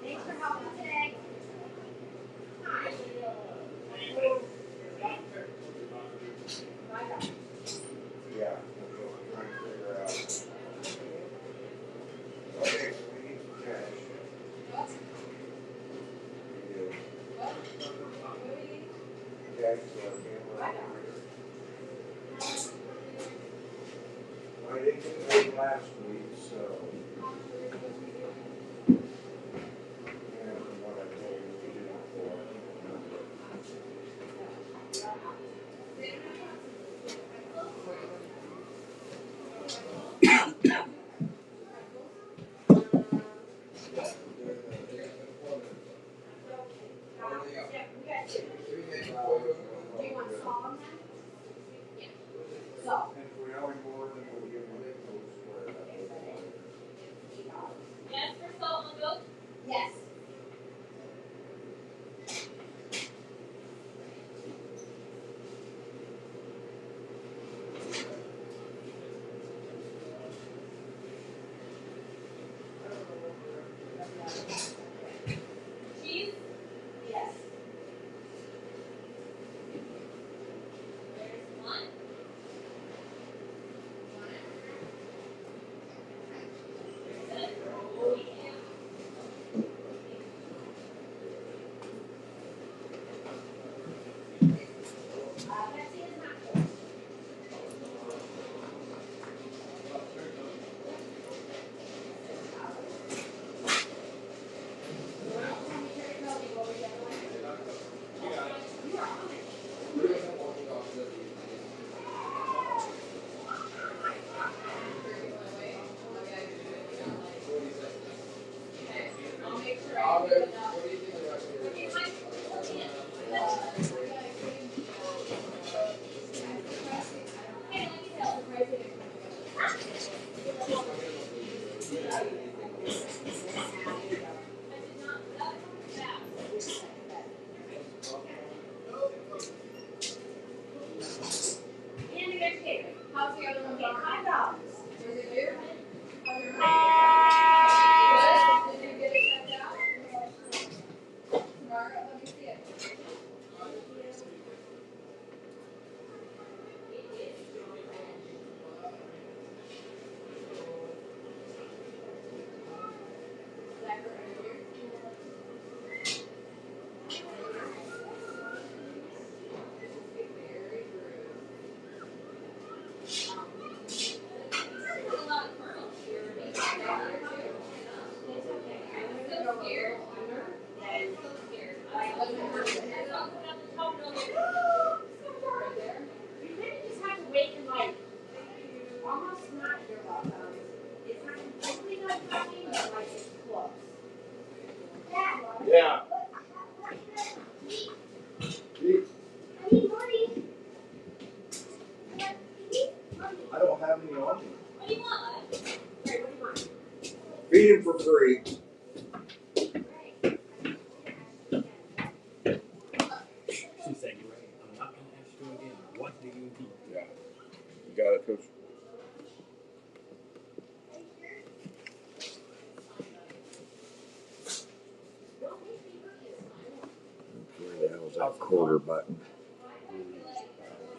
Thanks for helping today. Doctor. bag, so I can't run it. I didn't get paid last week, so. Yeah, from what I told you, we did before. And if we owe him more, then we'll give him a full square. Yes, for salt and milk? Yes. Cheese? Yes. There's one. Oh, yeah. Pepsi is not cold. I'll make sure I do it. Okay, fine. Hey, let me tell the president. And you guys take it. How's the other one going? $5. Is it new? How's your good? Did you get it checked out? Tomorrow, let me see it. Yeah. I don't have any on me. What do you want? Great, what do you want? Feed him for free. She said, "You're right. I'm not gonna ask you again. What do you need?" Yeah. You got it, Coach. Where the hell's that quarter button?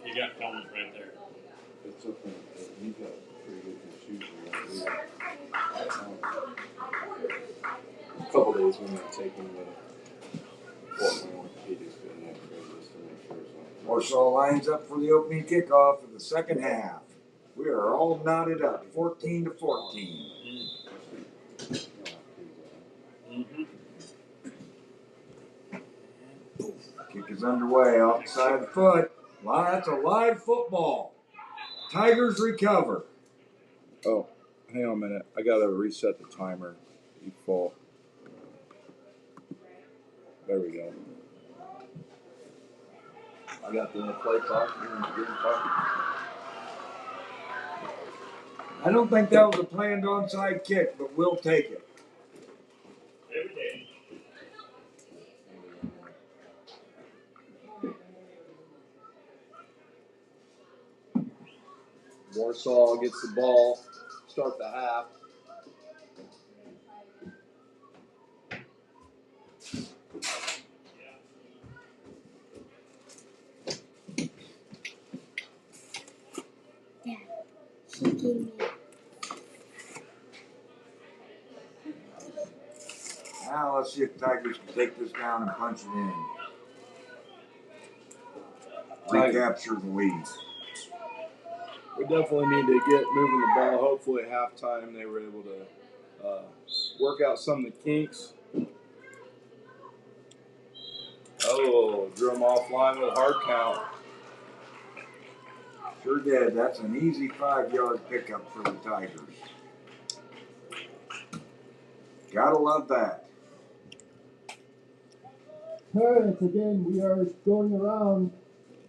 You got helmet right there. It's okay. You got pretty good shoes. A couple days we might take him to Fort Wayne. He just couldn't have just to make sure it's not. Warsaw lines up for the opening kickoff of the second half. We are all knotted up, 14 to 14. Mm-hmm. Kick is underway, offside foot. Wow, that's a live football. Tigers recover. Oh, hang on a minute. I gotta reset the timer. Default. There we go. I got the play clock here in the green clock. I don't think that was a planned onside kick, but we'll take it. Every day. Warsaw gets the ball. Start the half. Yeah. She gave me. Now let's see if Tigers can take this down and punch it in. recapture the lead. We definitely need to get moving the ball. Hopefully at halftime they were able to work out some of the kinks. Oh, drew him offline with a hard count. Sure did. That's an easy 5-yard pickup for the Tigers. Gotta love that. Parents, again, we are going around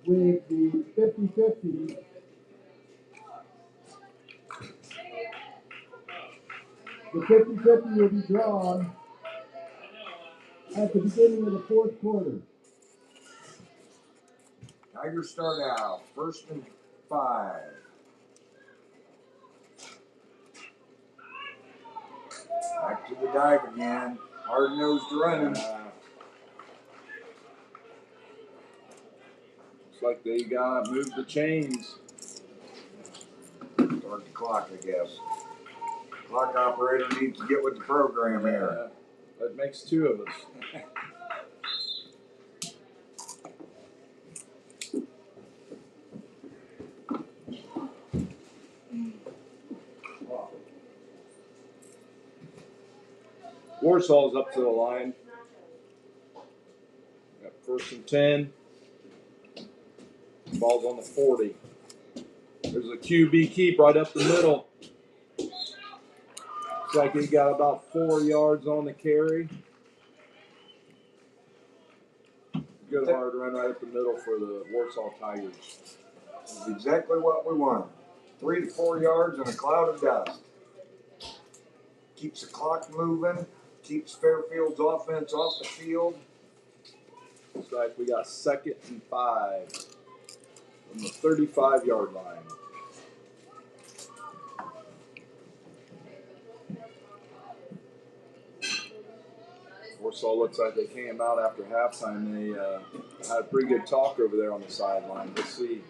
with the 50-50. The 50-50 will be drawn at the beginning of the fourth quarter. Tigers start out 1st and 5. Back to the dive again. Hard-nosed running. Looks like they got moved the chains. Start the clock, I guess. Clock operator needs to get with the program here. That makes 2 of us. Warsaw's up to the line. Got 1st and 10. Ball's on the 40. There's a QB keep right up the middle. Looks like he got about 4 yards on the carry. Good hard run right up the middle for the Warsaw Tigers. This is exactly what we want. 3 to 4 yards and a cloud of dust. Keeps the clock moving. Keeps Fairfield's offense off the field. Looks like we got 2nd and 5 from the 35-yard line. Warsaw looks like they came out after halftime. They had a pretty good talk over there on the sideline. Let's see.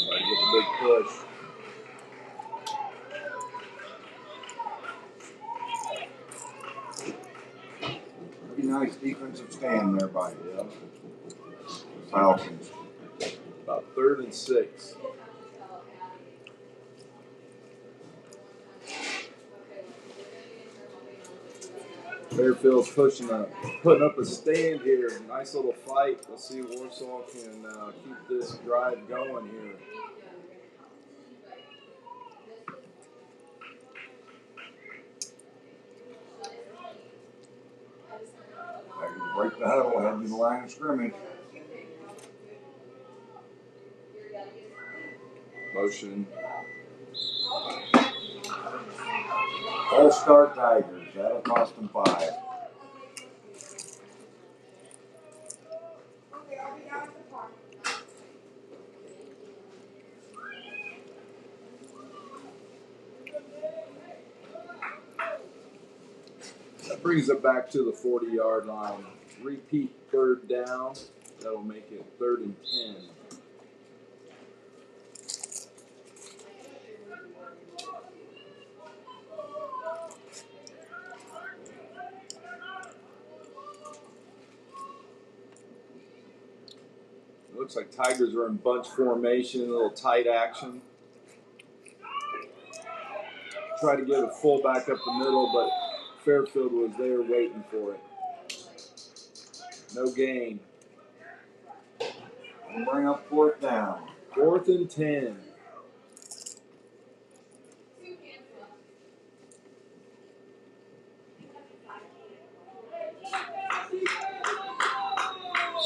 Try to get the big push. Pretty nice defensive stand there by the Falcons. About 3rd and 6. Fairfield's putting up a stand here. Nice little fight. Let's see if Warsaw can keep this drive going here. Break the huddle, head to the line of scrimmage. Motion. All-star Tigers. That'll cost them 5. That brings it back to the 40-yard line. Repeat 3rd down. That'll make it 3rd and 10. Looks like Tigers are in bunch formation, a little tight action. Try to get a fullback up the middle, but Fairfield was there waiting for it. No gain. And bring up 4th down. 4th and 10.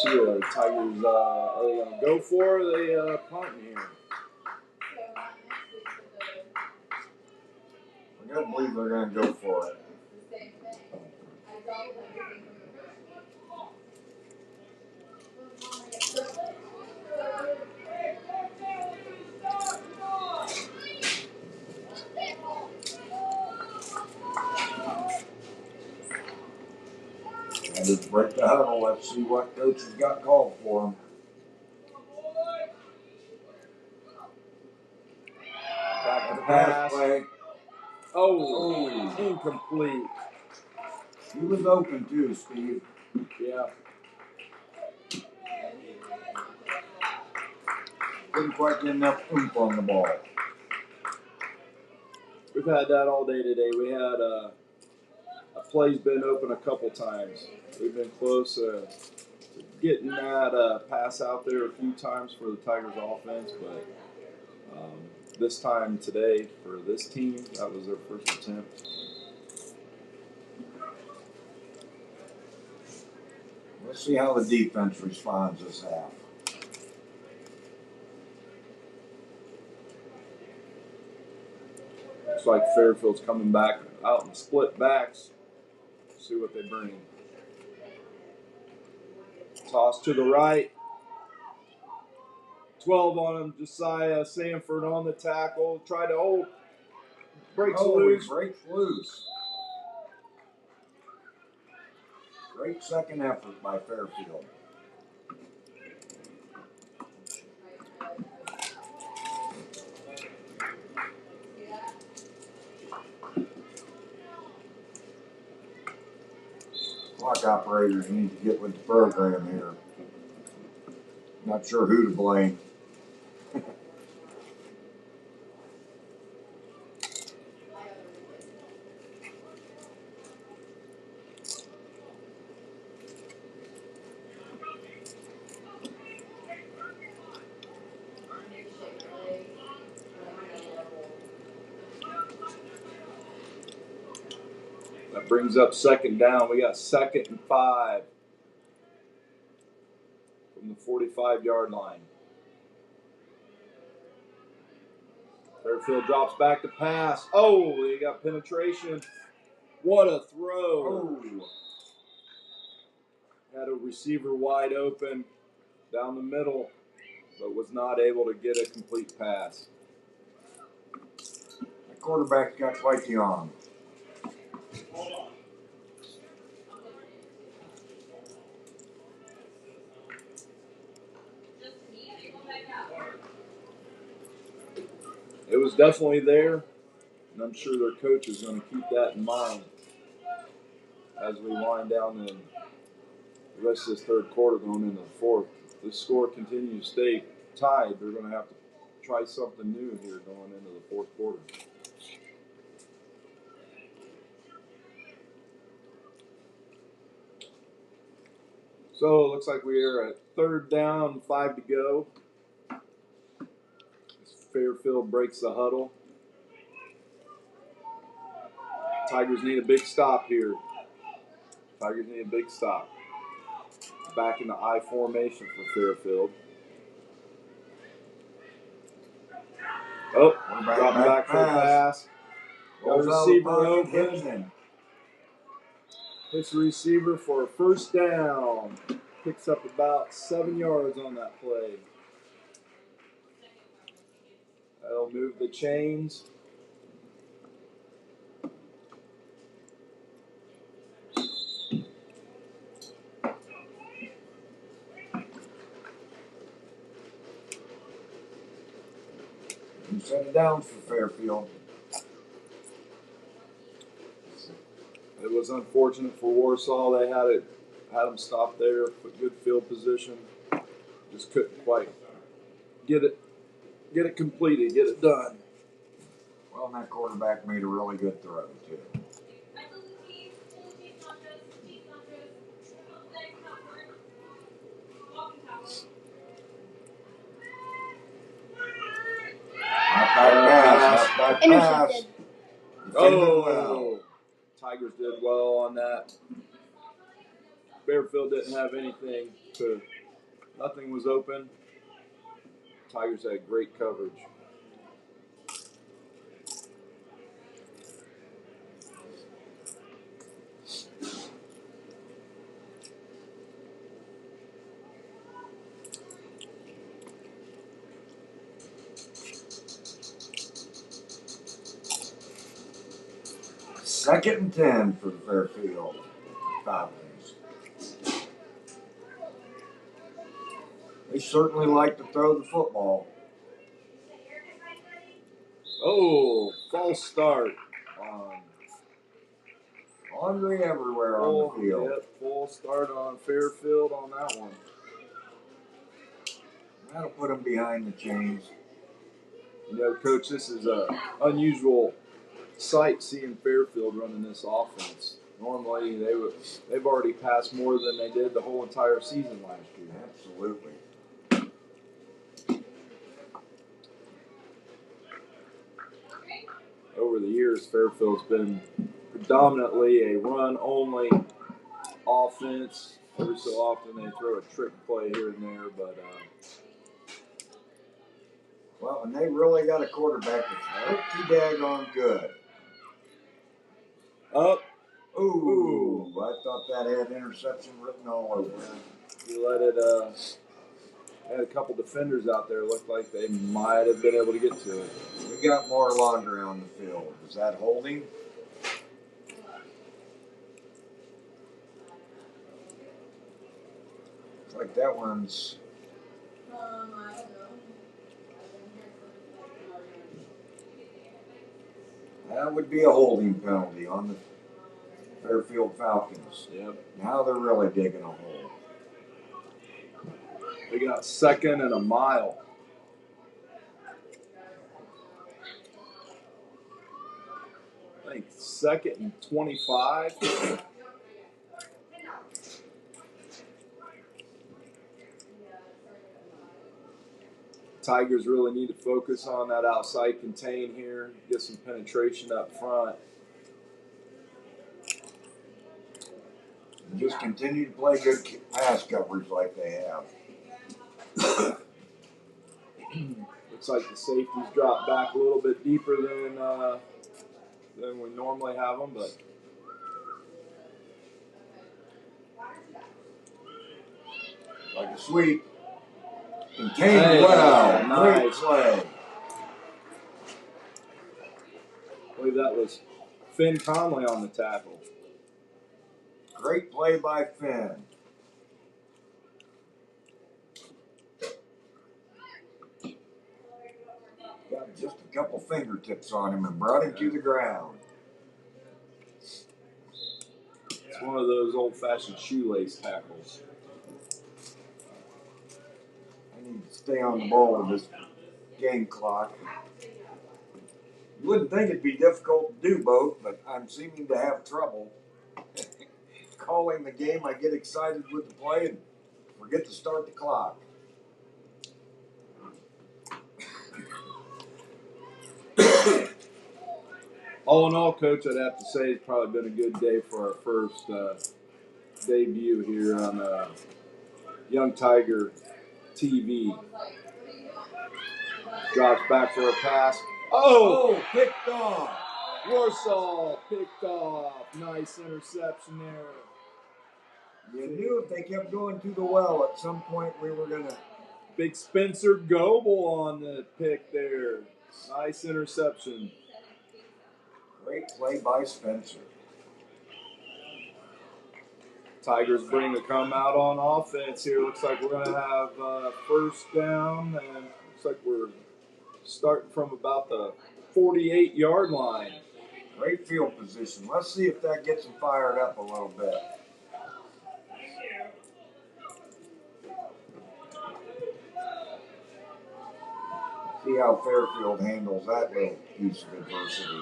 See what the Tigers are they going to go for? Or are they punting here? I gotta believe they're gonna go for it. And just break the huddle. Let's see what coach has got called for them. Back to Pass pass. play. Oh, incomplete. He was open too, Steve. Yeah. Couldn't quite get enough oomph on the ball. We've had that all day today. We had a play's been open a couple times. We've been close to getting that pass out there a few times for the Tigers offense, but this time today for this team, that was their first attempt. Let's see how the defense responds this half. Looks like Fairfield's coming back out in split backs. See what they bring. Toss to the right. 12 on him. Josiah Sanford on the tackle. Try to breaks loose. He breaks loose. Great second effort by Fairfield. Clock operators need to get with the program here. Not sure who to blame. That brings up second down. We got 2nd and 5 from the 45-yard line. Fairfield drops back to pass. Oh, they got penetration. What a throw. Oh. Had a receiver wide open down the middle, but was not able to get a complete pass. The quarterback's got quite the arm. It was definitely there, and I'm sure their coach is going to keep that in mind as we wind down the rest of this third quarter going into the fourth. If the score continues to stay tied, they're going to have to try something new here going into the fourth quarter. So it looks like we are at 3rd down, 5 to go. Fairfield breaks the huddle. Tigers need a big stop here. Tigers need a big stop. Back in the I formation for Fairfield. Oh, dropping back for a pass. Got a receiver open. Hits the receiver for a 1st down. Picks up about 7 yards on that play. That'll move the chains. You set it down for Fairfield. It was unfortunate for Warsaw. They had them stop there, put good field position. Just couldn't quite get it completed, get it done. Well, and that quarterback made a really good throw too. Not Intercepted. Oh, Tigers did well on that. Fairfield didn't have anything nothing was open. Tigers had great coverage. Second and 10 for the Fairfield Falcons. They certainly like to throw the football. Oh, false start Laundry everywhere on the field. Yep, full start on Fairfield on that one. That'll put them behind the chains. You know, Coach, this is a unusual sight seeing Fairfield running this offense. Normally, they've already passed more than they did the whole entire season last year. Absolutely. Over the years, Fairfield's been predominantly a run-only offense. Every so often, they throw a trick play here and there, but well, and they really got a quarterback that's pretty daggone good. up. Ooh, I thought that had interception written all over it. You let it. Had a couple defenders out there. Looked like they might have been able to get to it. We got more laundry on the field. Is that holding? Looks like that one's. I don't know. That would be a holding penalty on the Fairfield Falcons. Yep. Now they're really digging a hole. They got 2nd and a mile. I think 2nd and 25. Tigers really need to focus on that outside contain here, get some penetration up front. And just continue to play good pass coverage like they have. Looks like the safeties dropped back a little bit deeper than we normally have them, but like a sweep. Contained Hey, well. nice. Great play. I believe that was Finn Conley on the tackle. Great play by Finn. Got just a couple fingertips on him and brought him to the ground. It's one of those old-fashioned shoelace tackles. I need to stay on the ball with this game clock. You wouldn't think it'd be difficult to do both, but I'm seeming to have trouble. Calling the game, I get excited with the play and forget to start the clock. All in all, Coach, I'd have to say it's probably been a good day for our first debut here on Young Tiger TV. Drops back for a pass. Oh, picked off. Warsaw picked off. Nice interception there. You knew if they kept going to the well, at some point we were going to. Big Spencer Goebel on the pick there. Nice interception. Great play by Spencer. Tigers bring the come out on offense here. Looks like we're going to have first down, and looks like we're starting from about the 48-yard line. Great field position. Let's see if that gets them fired up a little bit. See how Fairfield handles that little piece of adversity.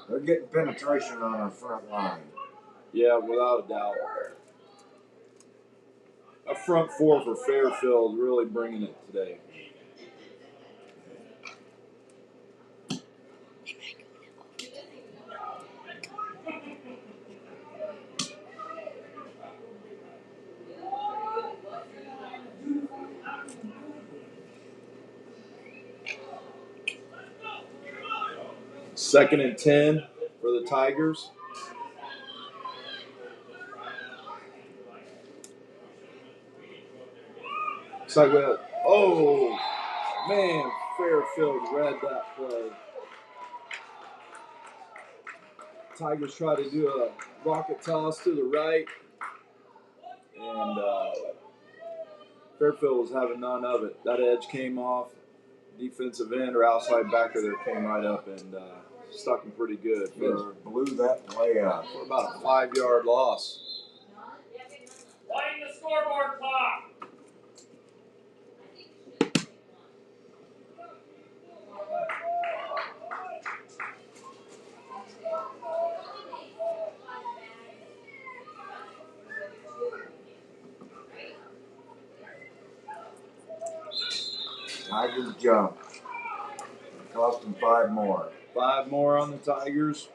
They're getting penetration on our front line. Yeah, without a doubt. A front four for Fairfield really bringing it today. Second and 10 for the Tigers. Looks like oh, man, Fairfield read that play. Tigers try to do a rocket toss to the right. And Fairfield was having none of it. That edge came off. Defensive end or outside backer there came right up and stuck him pretty good for Blew that play out. about a 5-yard loss. Playing the scoreboard clock. Tigers jump. Cost them 5 more. 5 more on the Tigers.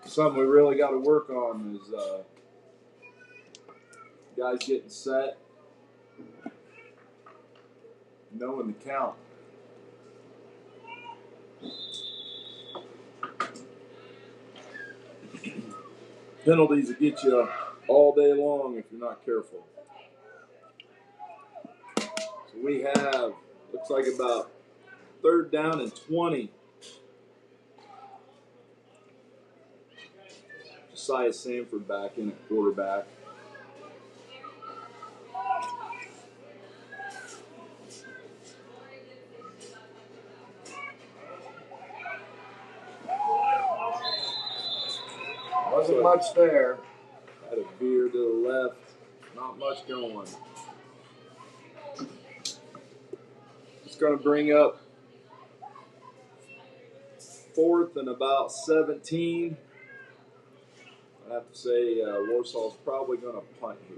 Something we really got to work on is guys getting set, knowing the count. Penalties that get you all day long if you're not careful. So we have, looks like about 3rd down and 20. Josiah Sanford back in at quarterback. Wasn't much there. Had a veer to the left. Not much going. It's going to bring up 4th and about 17. I have to say Warsaw's probably going to punt here.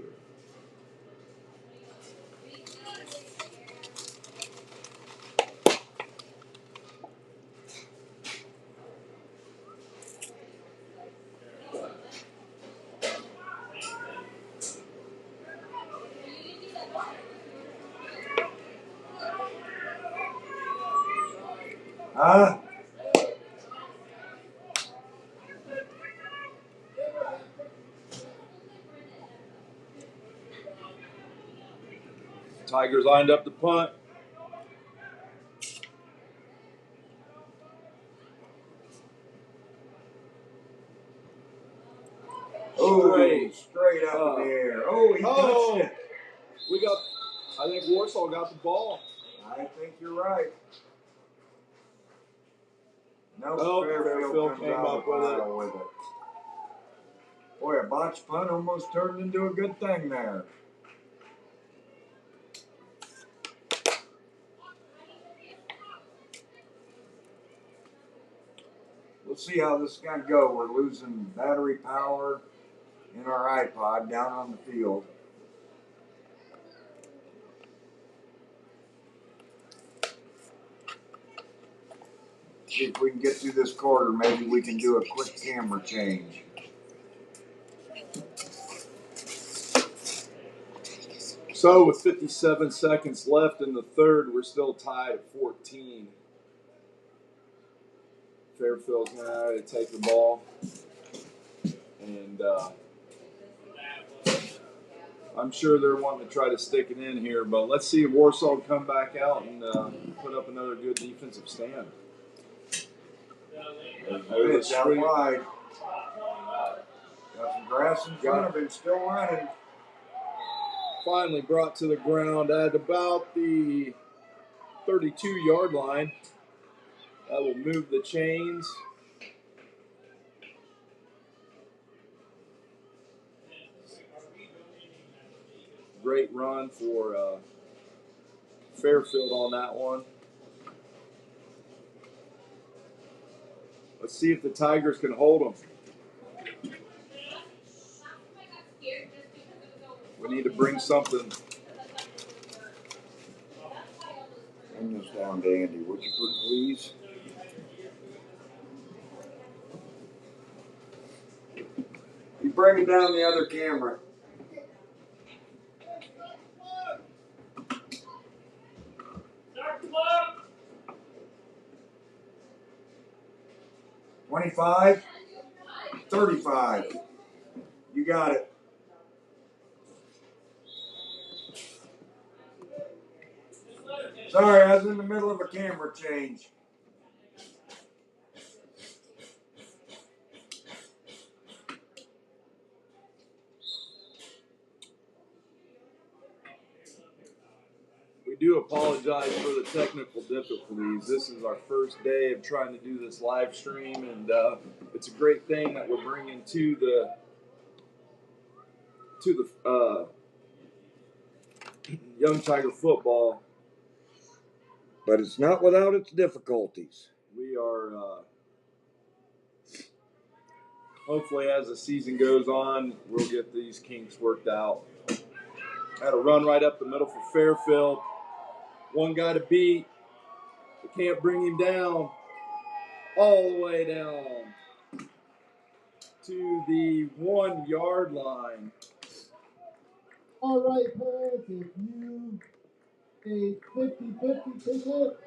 Huh? Tigers lined up the punt. Oh, straight up in the air. Oh, he touched it. I think Warsaw got the ball. I think you're right. No, Nope, Fairfield comes came out up with with it. Boy, a botched punt almost turned into a good thing there. We'll see how this is going to go. We're losing battery power in our iPod down on the field. See if we can get through this quarter. Maybe we can do a quick camera change. So with 57 seconds left in the 3rd, we're still tied at 14. Fairfield's going to take the ball. And I'm sure they're wanting to try to stick it in here, but let's see if Warsaw come back out and put up another good defensive stand. Pitch out wide. Got some grass in front of him, still running. Finally brought to the ground at about the 32-yard line. That will move the chains. Great run for Fairfield on that one. Let's see if the Tigers can hold them. We need to bring something. Bring this down to Andy, would you please? You bring it down the other camera. Start the clock. 25, 35. You got it. Sorry, I was in the middle of a camera change. do apologize for the technical difficulties. This is our first day of trying to do this live stream, and it's a great thing that we're bringing to the Young Tiger football. But it's not without its difficulties. We are hopefully, as the season goes on, we'll get these kinks worked out. Had a run right up the middle for Fairfield. One guy to beat. We can't bring him down. All the way down to the 1 yard line. All right, parents, if you a 50-50 ticket,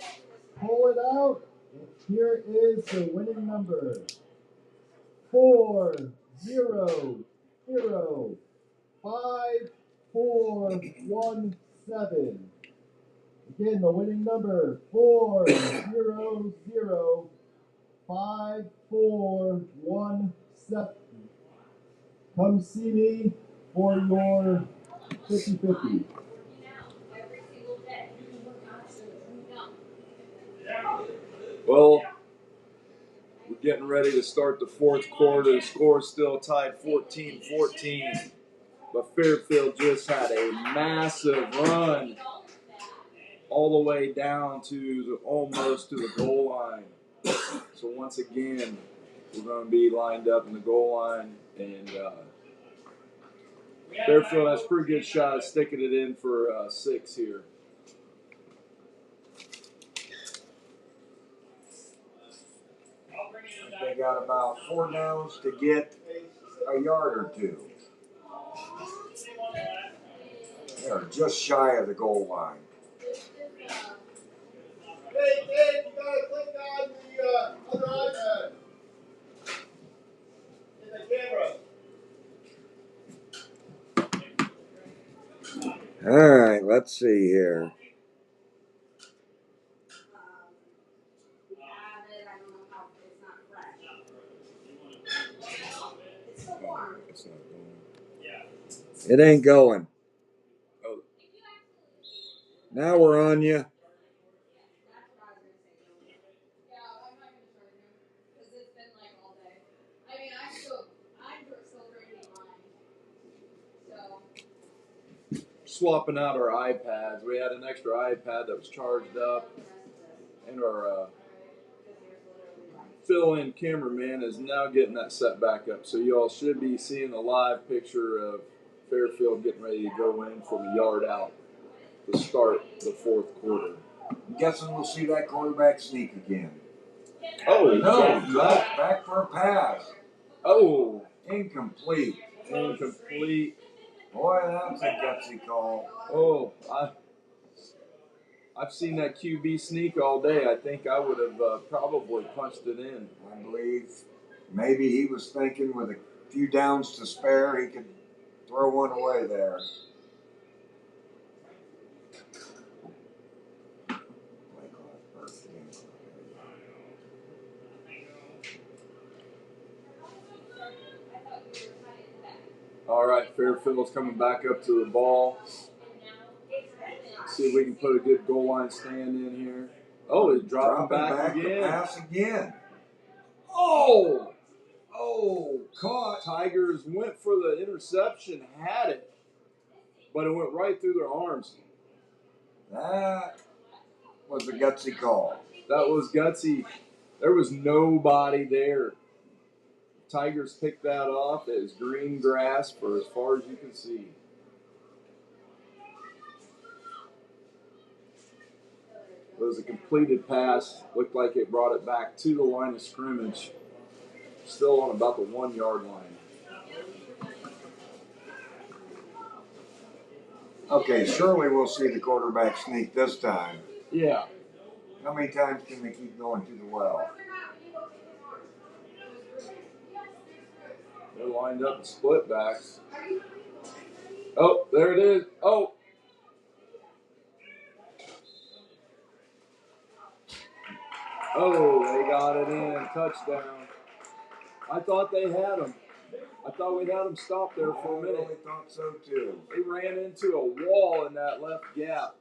pull it out. And here is the winning number. 4005417. Again, the winning number 4005417. Come see me for your 50-50. Well, we're getting ready to start the fourth quarter. The score is still tied 14-14. But Fairfield just had a massive run all the way down to almost to the goal line. So once again, we're going to be lined up in the goal line, and Fairfield has a pretty good shot at sticking it in for 6 here. They got about 4 downs to get a yard or 2. They're just shy of the goal line. Hey, Dave, you gotta click on the other iPad. In the camera. All right, let's see here. It's not going. It ain't going. Oh. Now we're on you. Swapping out our iPads. We had an extra iPad that was charged up, and our fill-in cameraman is now getting that set back up. So you all should be seeing a live picture of Fairfield getting ready to go in from a yard out to start the fourth quarter. I'm guessing we'll see that quarterback sneak again. Oh, No, back for a pass. Oh, Incomplete. incomplete. Boy, that's a gutsy call. Oh, I've seen that QB sneak all day. I think I would have probably punched it in. I believe maybe he was thinking with a few downs to spare, he could throw one away there. All right, Fairfield's coming back up to the ball. See if we can put a good goal line stand in here. Oh, he's dropping back again. Pass again. Oh, caught. Tigers went for the interception, had it, but it went right through their arms. That was a gutsy call. That was gutsy. There was nobody there. Tigers picked that off. It was green grass for as far as you can see. It was a completed pass. Looked like it brought it back to the line of scrimmage. Still on about the 1 yard line. Okay, surely we'll see the quarterback sneak this time. Yeah. How many times can they keep going to the well? They're lined up in split backs. Oh, there it is. Oh. Oh, they got it in. Touchdown. I thought they had him. I thought we'd had him stop there for a minute. I thought so too. They ran into a wall in that left gap.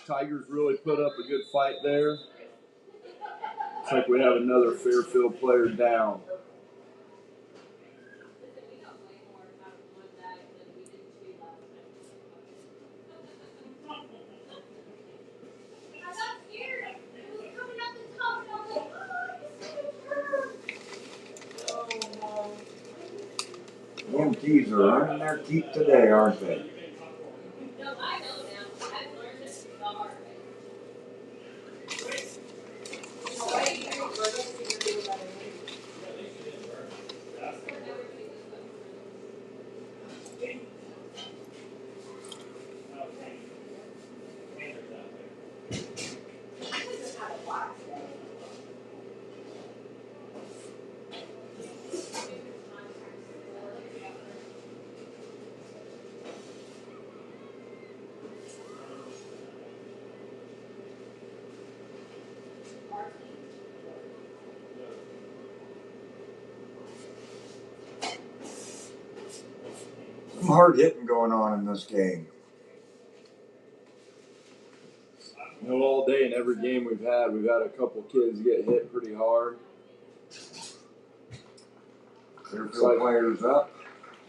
Tigers really put up a good fight there. Looks like we have another Fairfield player down. EMTs are earning their keep today, aren't they? Some hard hitting going on in this game. You know, all day in every game we've had a couple kids get hit pretty hard. Fairfield players up.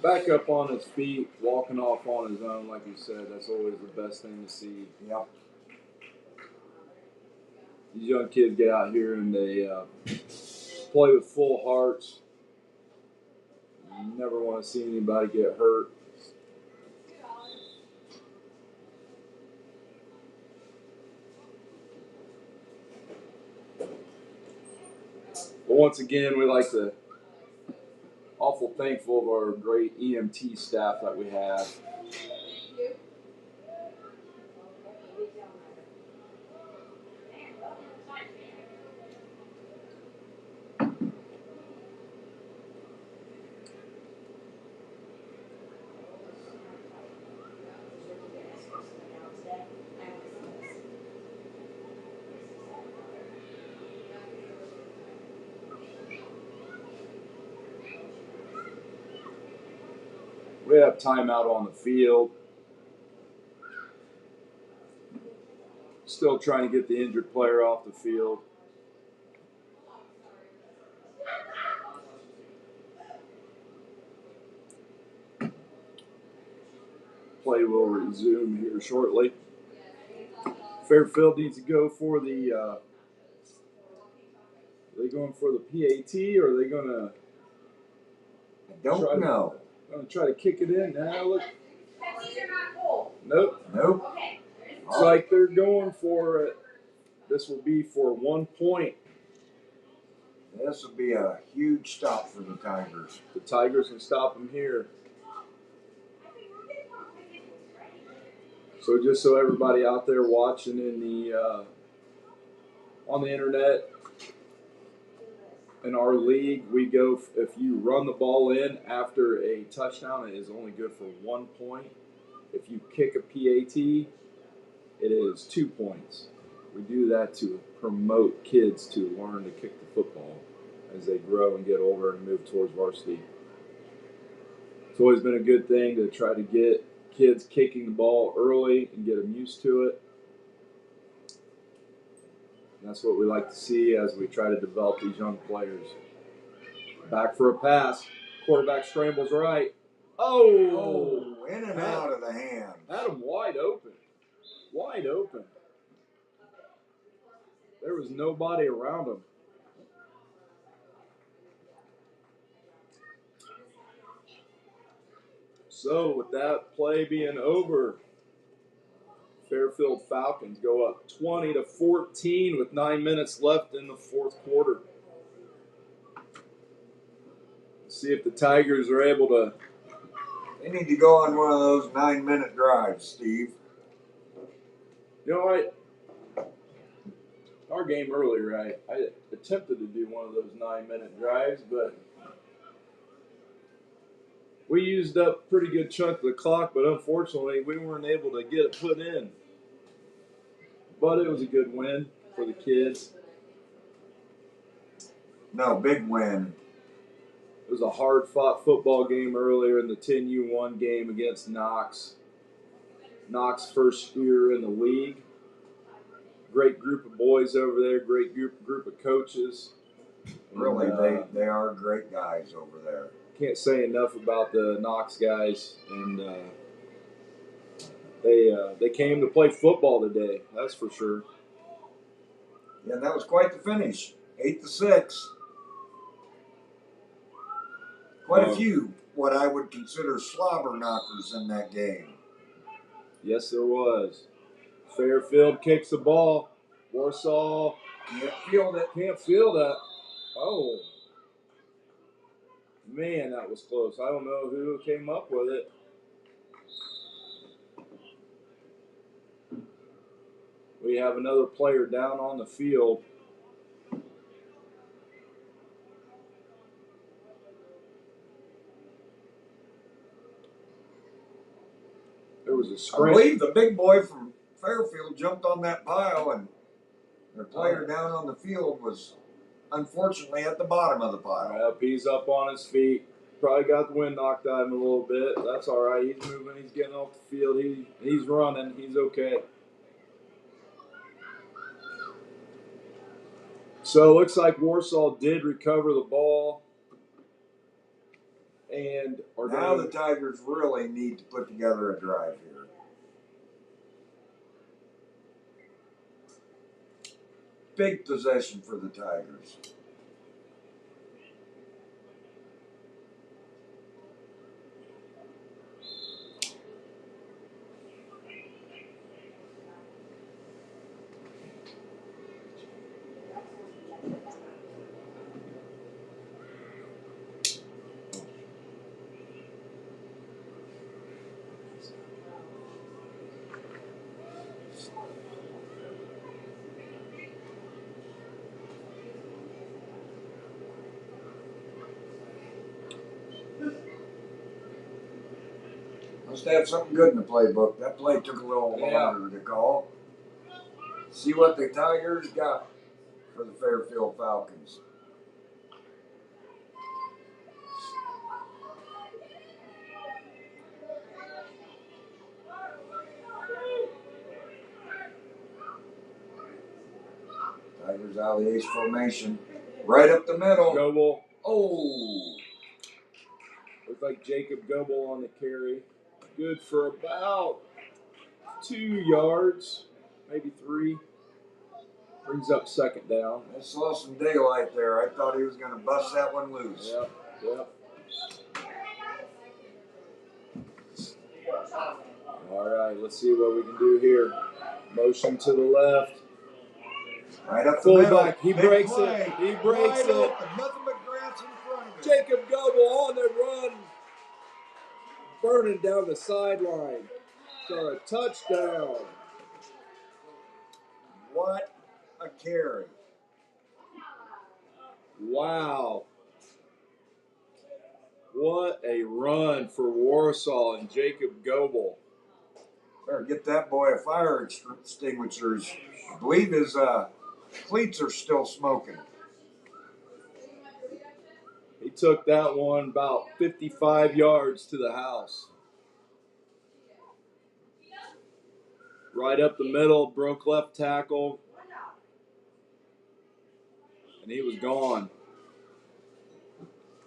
Back up on his feet, walking off on his own, like you said, that's always the best thing to see. Yep. These young kids get out here and they play with full hearts. You never want to see anybody get hurt. But once again, we like to awful thankful of our great EMT staff that we have. We have timeout on the field. Still trying to get the injured player off the field. Play will resume here shortly. Fairfield needs to go for the. Are they going for the PAT or are they going to? I don't know. Going to try to kick it in now. Look. Nope. Nope. It's like they're going for it. This will be for 1 point. This will be a huge stop for the Tigers. The Tigers can stop them here. So just so everybody out there watching in the on the internet, in our league, we go if you run the ball in after a touchdown, it is only good for 1 point. If you kick a PAT, it is 2 points. We do that to promote kids to learn to kick the football as they grow and get older and move towards varsity. It's always been a good thing to try to get kids kicking the ball early and get them used to it. And that's what we like to see as we try to develop these young players. Back for a pass. Quarterback scrambles right. Oh, in and out of the hand. Had him wide open. Wide open. There was nobody around him. So with that play being over, Fairfield Falcons go up 20-14 with 9 minutes left in the fourth quarter. Let's see if the Tigers are able to. They need to go on one of those 9-minute drives, Steve. You know, our game earlier, I attempted to do one of those 9-minute drives, but we used up a pretty good chunk of the clock, but unfortunately we weren't able to get it put in. But it was a good win for the kids. No, big win. It was a hard-fought football game earlier in the 10U1 game against Knox. Knox first year in the league. Great group of boys over there. Great group of coaches. Really, And, they are great guys over there. Can't say enough about the Knox guys, and they came to play football today. That's for sure. Yeah, that was quite the finish. 8-6. Quite a few what I would consider slobber knockers in that game. Yes, there was. Fairfield kicks the ball. Warsaw Can't field it. can't feel that. Oh, man, that was close. I don't know who came up with it. We have another player down on the field. There was a I scramble. believe the big boy from Fairfield jumped on that pile, and the player down on the field was unfortunately at the bottom of the pile. Yep, he's up on his feet. Probably got the wind knocked out of him a little bit. That's all right. He's moving. He's getting off the field. He's running. He's okay. So it looks like Warsaw did recover the ball. And Now the Tigers really need to put together a drive here. Big possession for the Tigers. Must have something good in the playbook. That play took a little longer to call. See what the Tigers got for the Fairfield Falcons. Tigers out of the ace formation. Right up the middle. Goebel. Oh. Looks like Jacob Goebel on the carry. Good for about 2 yards, maybe 3. Brings up second down. I saw some daylight there. I thought he was going to bust that one loose. Yep. All right, let's see what we can do here. Motion to the left. Right up the middle. Fullback. He Big breaks play. it. He breaks Wide it. open. Nothing but grass in front of him. Jacob Goebel on the run. Burning down the sideline for a touchdown. What a carry. Wow. What a run for Warsaw and Jacob Goebel. Better get that boy a fire extinguisher. I believe his cleats are still smoking. He took that one about 55 yards to the house. Right up the middle, broke left tackle. And he was gone.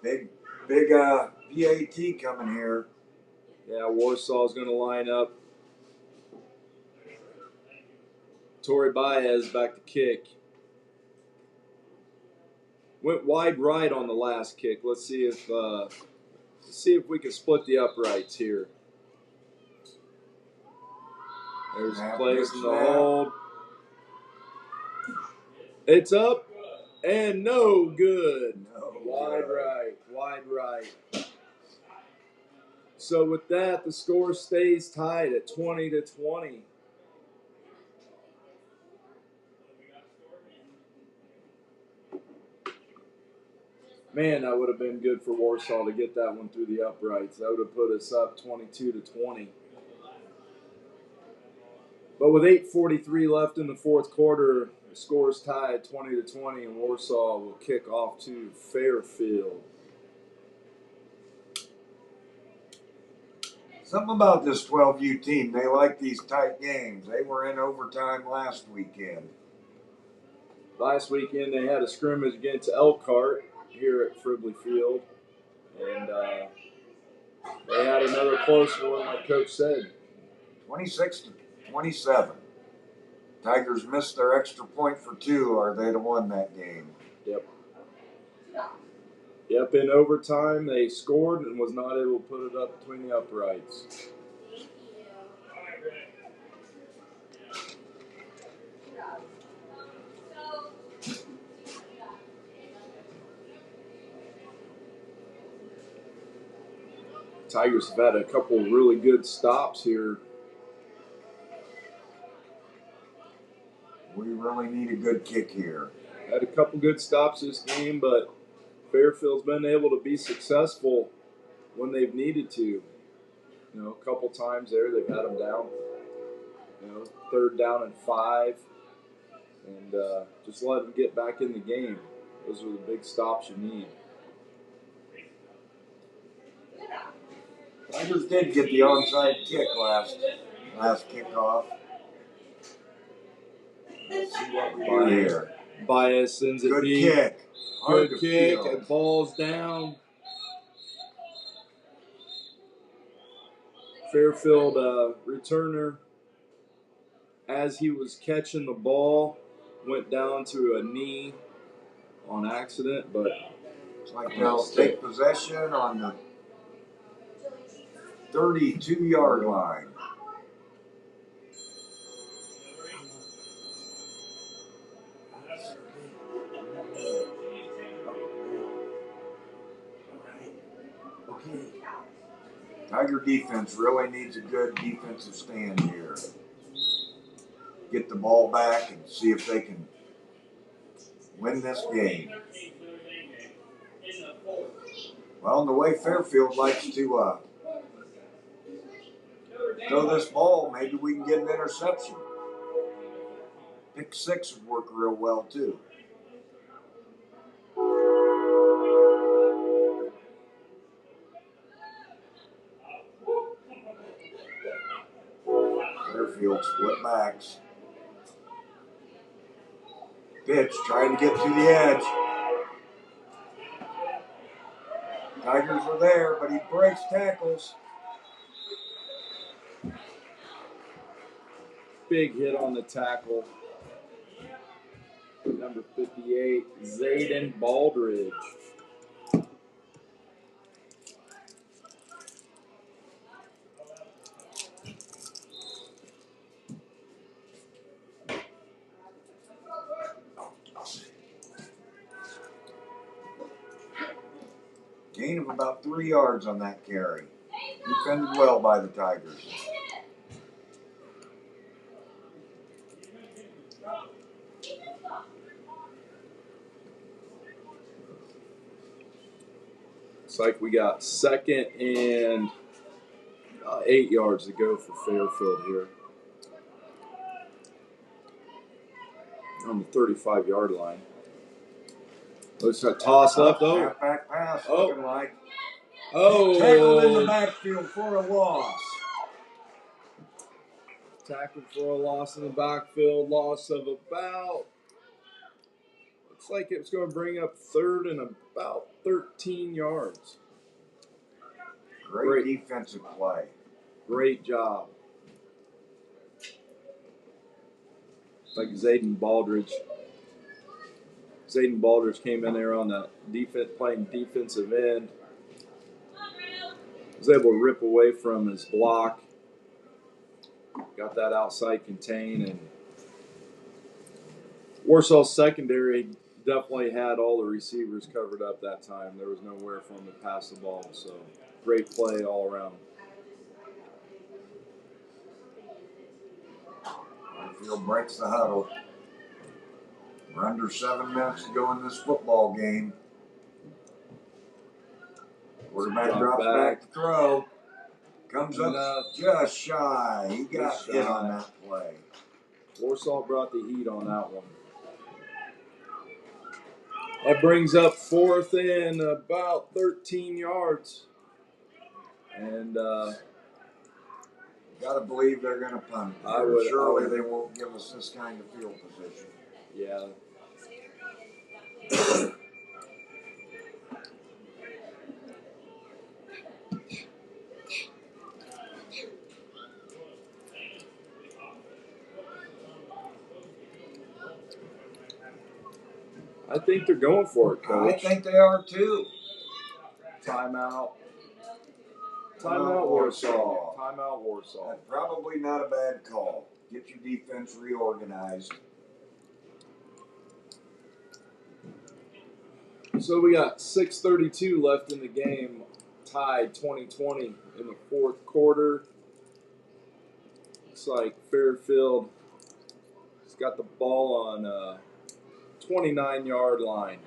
Big PAT coming here. Yeah, Warsaw's going to line up. Torrey Baez back to kick. Went wide right on the last kick. Let's see if we can split the uprights here. There's placing the hold. It's up and no good. No, Wide right. So with that, the score stays tied at 20-20. Man, that would have been good for Warsaw to get that one through the uprights. That would have put us up 22-20. But with 8:43 left in the fourth quarter, the score's tied 20-20, and Warsaw will kick off to Fairfield. Something about this 12U team. They like these tight games. They were in overtime last weekend. Last weekend they had a scrimmage against Elkhart here at Fribley Field, and they had another close one, like Coach said. 26-27. Tigers missed their extra point for 2, or they'd have won that game. Yep, in overtime they scored and was not able to put it up between the uprights. Tigers have had a couple of really good stops here. We really need a good kick here. Had a couple good stops this game, but Fairfield's been able to be successful when they've needed to. You know, a couple times there they've had them down. You know, 3rd down and 5, and just let them get back in the game. Those are the big stops you need. Tigers did get the onside kick last kickoff. Let's see what we do here. Bias sends it Good deep. kick. Hard Good to kick. field. It falls down. Fairfield returner, as he was catching the ball, went down to a knee on accident, but It's like they'll take possession on the 32-yard line. Tiger defense really needs a good defensive stand here. Get the ball back and see if they can win this game. Well, the way Fairfield likes to throw this ball, maybe we can get an interception. Pick 6 would work real well, too. Fairfield split backs. Pitch trying to get to the edge. Tigers are there, but he breaks tackles. big hit on the tackle. Number 58, Zayden Baldridge. Gain of about 3 yards on that carry. Defended well by the Tigers. Looks like we got 2nd and 8 yards to go for Fairfield here. On the 35-yard line. Looks like a toss left over. Halfback pass Oh. looking like. Oh. Tackled in the backfield for a loss. Tackled for a loss in the backfield. Loss of about, looks like it was going to bring up 3rd and about 13 yards. Great defensive play. Great job. It's like Zayden Baldridge. Zayden Baldridge came in there on the defense, playing defensive end. Was able to rip away from his block. Got that outside contain, and Warsaw secondary definitely had all the receivers covered up that time. There was nowhere for him to pass the ball, so great play all around. Fairfield breaks the huddle. We're under 7 minutes to go in this football game. Quarterback drops back to throw. Comes up just shy. He got hit on that play. Warsaw brought the heat on that one. That brings up 4th and about 13 yards. And Gotta believe they're gonna punt it. I would- Surely they won't give us this kind of field position. Yeah. I think they're going for it, I Coach. think they are too. Timeout. Timeout, Timeout, Warsaw. Warsaw. Timeout, Warsaw. That's probably not a bad call. Get your defense reorganized. So we got 6:32 left in the game. Tied 20-20 in the fourth quarter. Looks like Fairfield has got the ball on 29-yard line.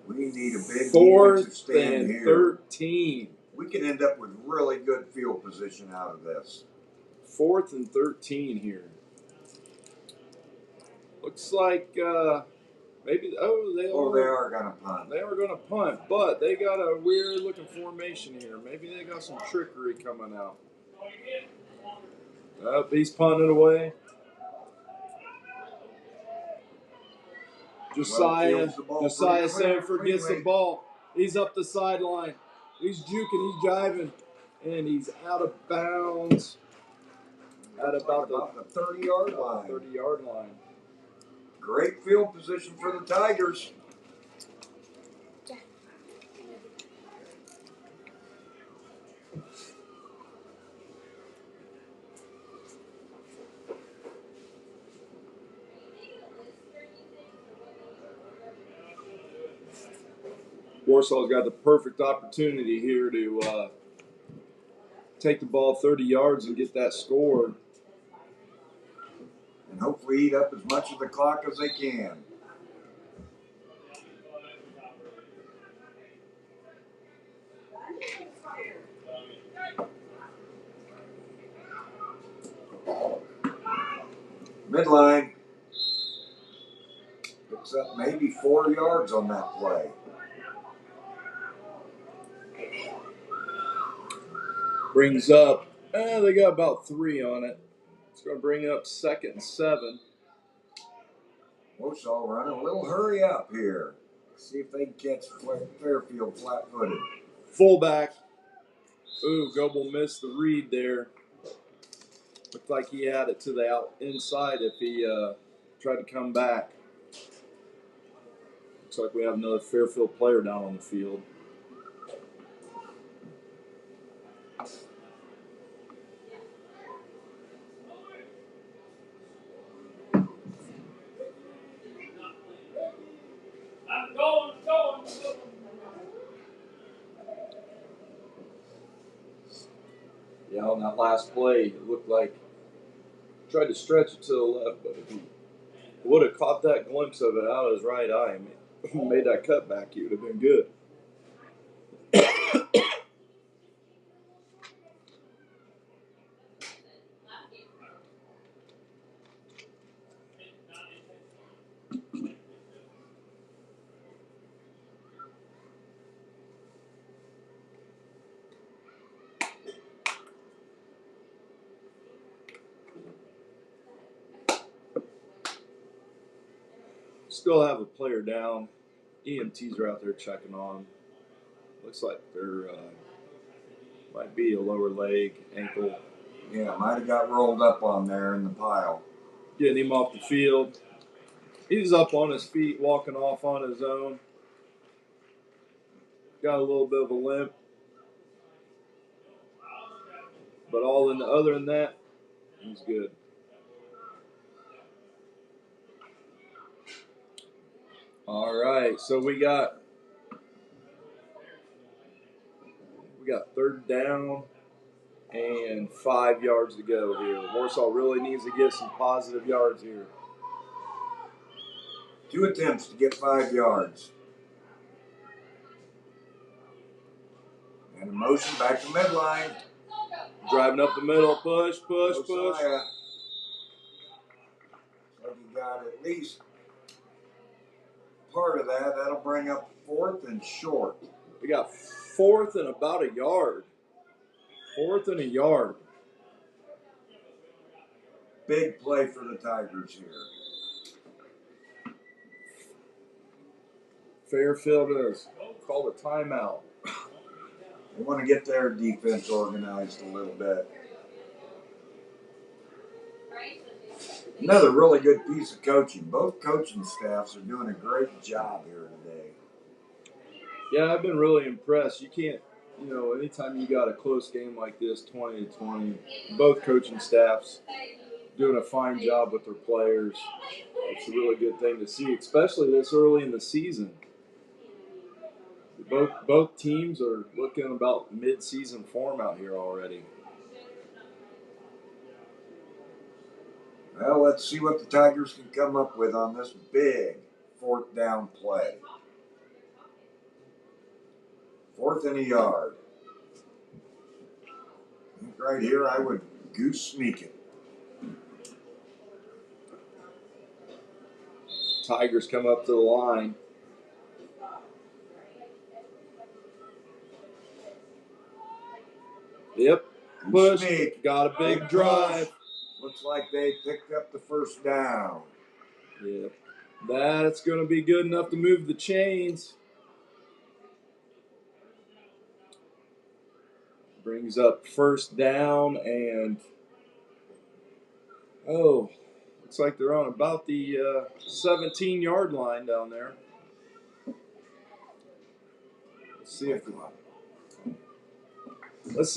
We need a big defensive Fourth stand and here. 13. We can end up with really good field position out of this. 4th and 13 here. Looks like maybe they are gonna punt. They are going to punt, but they got a weird looking formation here. Maybe they got some trickery coming out. He's punting it away. Josiah Sanford gets the ball. He's up the sideline. He's juking, he's jiving, and he's out of bounds at about the 30-yard line. 30-yard line. Great field position for the Tigers. Warsaw's got the perfect opportunity here to take the ball 30 yards and get that score. And hopefully eat up as much of the clock as they can. Midline. Picks up maybe 4 yards on that play. Brings up, they got about 3 on it. It's going to bring up 2nd and 7. Warsaw running a little hurry up here. See if they can catch Fairfield flat-footed. Fullback. Ooh, Goebel missed the read there. Looked like he had it to the inside if he tried to come back. Looks like we have another Fairfield player down on the field. I'm going. Yeah, on that last play, it looked like he tried to stretch it to the left, but if he would have caught that glimpse of it out of his right eye and made that cutback, he would have been good. Still have a player down. EMTs are out there checking on. Looks like they're might be a lower leg, ankle. Yeah, might have got rolled up on there in the pile. Getting him off the field. He's up on his feet, walking off on his own. Got a little bit of a limp. But other than that, he's good. All right, so we got 3rd down and 5 yards to go here. Warsaw really needs to get some positive yards here. 2 attempts to get 5 yards. And a motion back to midline. Driving up the middle, push. Josiah. So you got at least part of that. That'll bring up 4th and short. We got 4th and about a yard. 4th and a yard. Big play for the Tigers here. Fairfield has called a timeout. They want to get their defense organized a little bit. Another really good piece of coaching. Both coaching staffs are doing a great job here today. Yeah, I've been really impressed. You can't, anytime you got a close game like this, 20-20, both coaching staffs doing a fine job with their players. It's a really good thing to see, especially this early in the season. Both teams are looking about mid-season form out here already. Well, let's see what the Tigers can come up with on this big 4th down play. 4th and a yard. I think right here I would goose sneak it. Tigers come up to the line. Yep. Push. Sneak. Got a big drive. Push. Looks like they picked up the 1st down. Yep. That's going to be good enough to move the chains. Brings up 1st down and looks like they're on about the 17-yard line down there. Let's see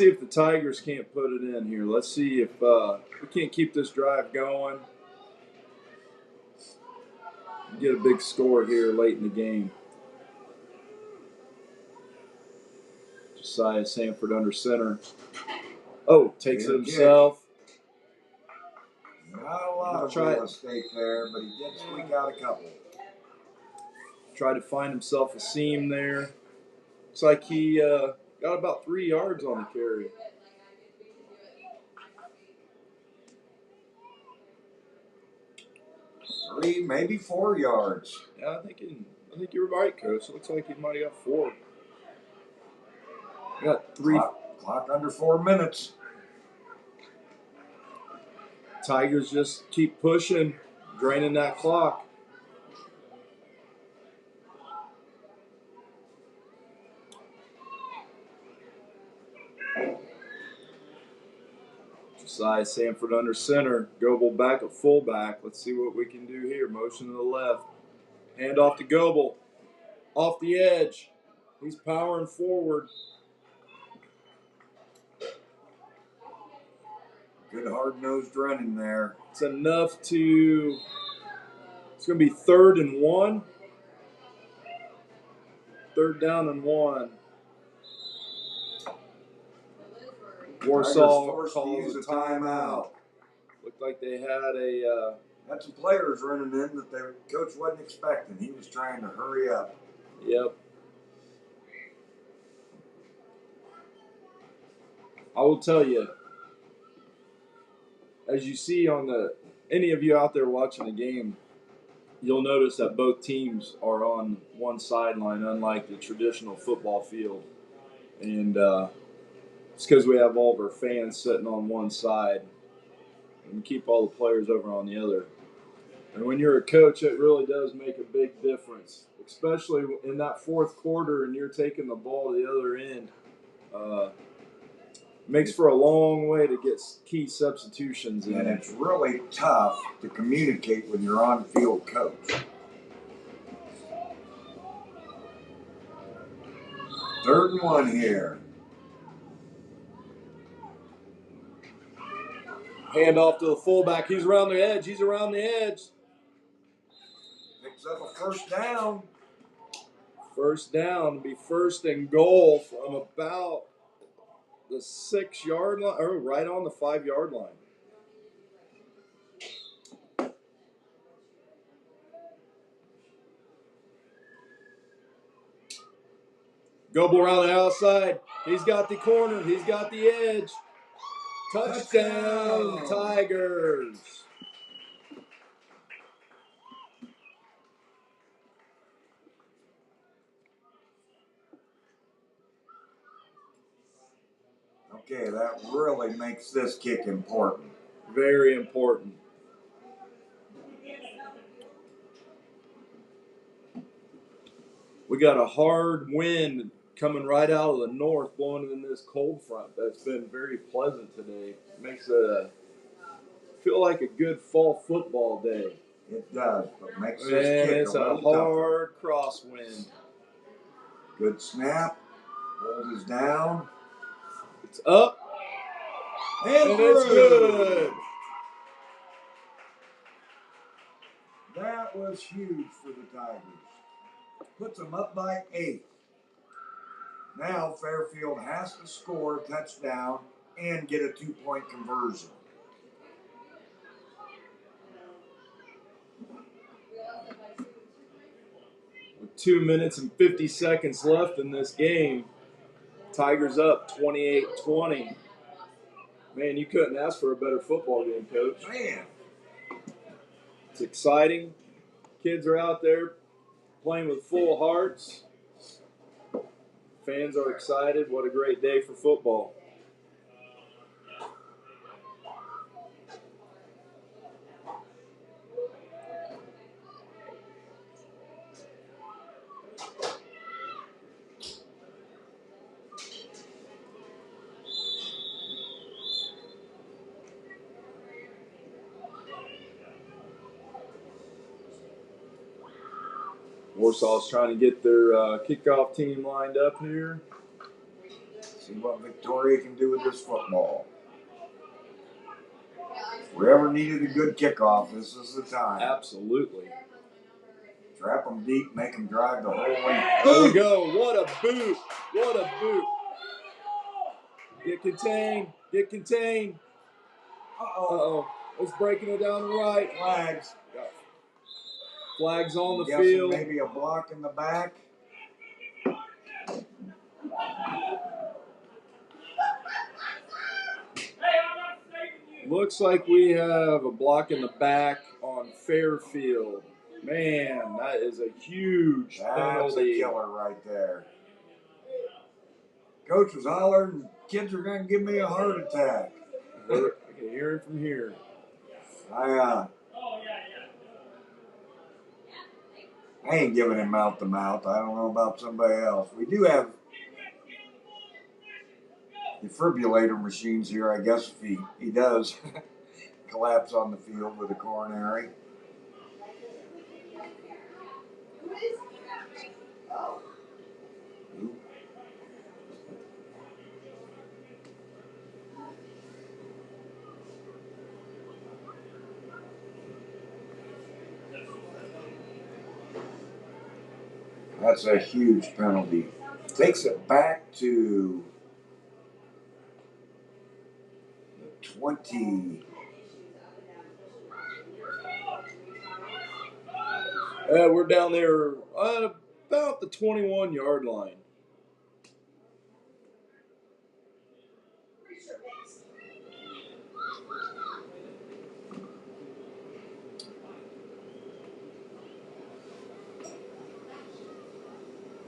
if the Tigers can't put it in here. Let's see if we can't keep this drive going. Get a big score here late in the game. Josiah Sanford under center. Takes it himself. Not a lot of real estate there, but he did squeak out a couple. Tried to find himself a seam there. Looks like he got about 3 yards on the carry. 3, maybe 4 yards. Yeah, I think you're right, Coach. It looks like he might have got 4. Got 3. Clock under 4 minutes. Tigers just keep pushing, draining that clock. Josiah Sanford under center. Goebel back at fullback. Let's see what we can do here. Motion to the left. Hand off to Goebel. Off the edge. He's powering forward. Good hard-nosed running there. It's enough to... It's going to be 3rd and 1. 3rd down and 1. Warsaw calls a timeout. Looked like they had some players running in that their coach wasn't expecting. He was trying to hurry up. Yep. I will tell you, as you see on any of you out there watching the game, you'll notice that both teams are on one sideline, unlike the traditional football field. And it's because we have all of our fans sitting on one side and we keep all the players over on the other. And when you're a coach, it really does make a big difference, especially in that 4th quarter and you're taking the ball to the other end. Makes for a long way to get key substitutions in. And it's really tough to communicate when you're on-field coach. 3rd and 1 here. Hand off to the fullback. He's around the edge. Picks up a 1st down. 1st down. Be 1st and goal from about the 6-yard line, or right on the 5-yard line. Goebel around the outside. He's got the corner. He's got the edge. Touchdown, Tigers. Okay, that really makes this kick important. Very important. We got a hard wind coming right out of the north, blowing in this cold front. That's been very pleasant today. Makes it feel like a good fall football day. It does, but makes And this kick it's a a little tougher. hard crosswind. Good snap. Hold is down. It's up. And And it's through. good. That was huge for the Tigers. Puts them up by 8. Now Fairfield has to score a touchdown and get a 2-point conversion. With 2 minutes and 50 seconds left in this game, Tigers up 28-20. Man, you couldn't ask for a better football game, Coach. Man, It's exciting. Kids are out there playing with full hearts. Fans are excited. What a great day for football. Warsaw's trying to get their kickoff team lined up here. see what Victoria can do with this football. If we ever needed a good kickoff, this is the time. Absolutely. Trap them deep, make them drive the whole way. There we go. What a boot. What a boot. Get contained. Get contained. Uh-oh. It's breaking it down the right. Flags. Flags on the I'm guessing field. maybe a block in the back. Looks like we have a block in the back on Fairfield. Man, that is a huge That's penalty. a killer right there. Coach was hollering, kids are going to give me a heart attack. I can hear it from here. I ain't giving him mouth to mouth. I don't know about somebody else. We do have defibrillator machines here, I guess, if he does collapse on the field with a coronary. That's a huge penalty. Takes it back to the 20. We're down there at about the 21-yard line.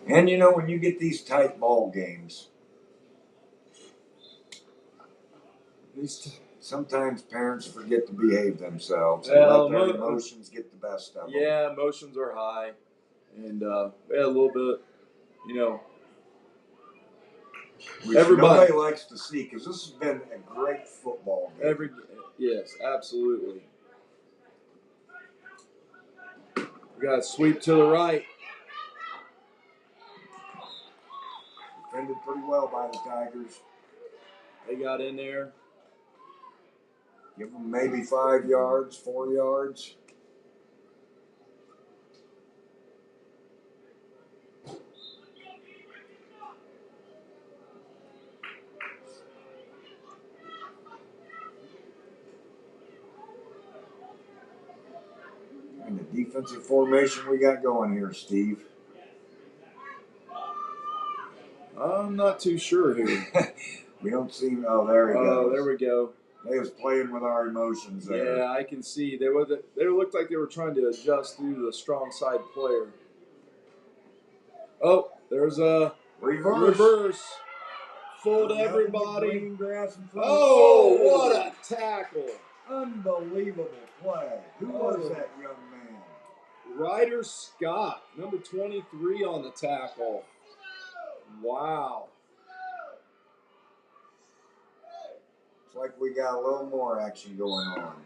And you know, when you get these tight ball games, sometimes parents forget to behave themselves and let their emotions get the best of them. Yeah, emotions are high. And we had a little bit, Which everybody nobody likes to see, because this has been a great football game. Yes, absolutely. We got a sweep to the right. Defended pretty well by the Tigers. They got in there. Give them maybe 5 yards, 4 yards. And the defensive formation we got going here, Steve. I'm not too sure here. We don't see. Oh, there he goes. Oh, there we go. They was playing with our emotions there. Yeah, I can see. They looked like they were trying to adjust through the strong side player. Oh, there's a reverse. fooled Nothing but everybody. green grass in front. Oh, what a tackle. Unbelievable play. Who was that young man? Ryder Scott, number 23 on the tackle. Wow. It's like we got a little more action going on.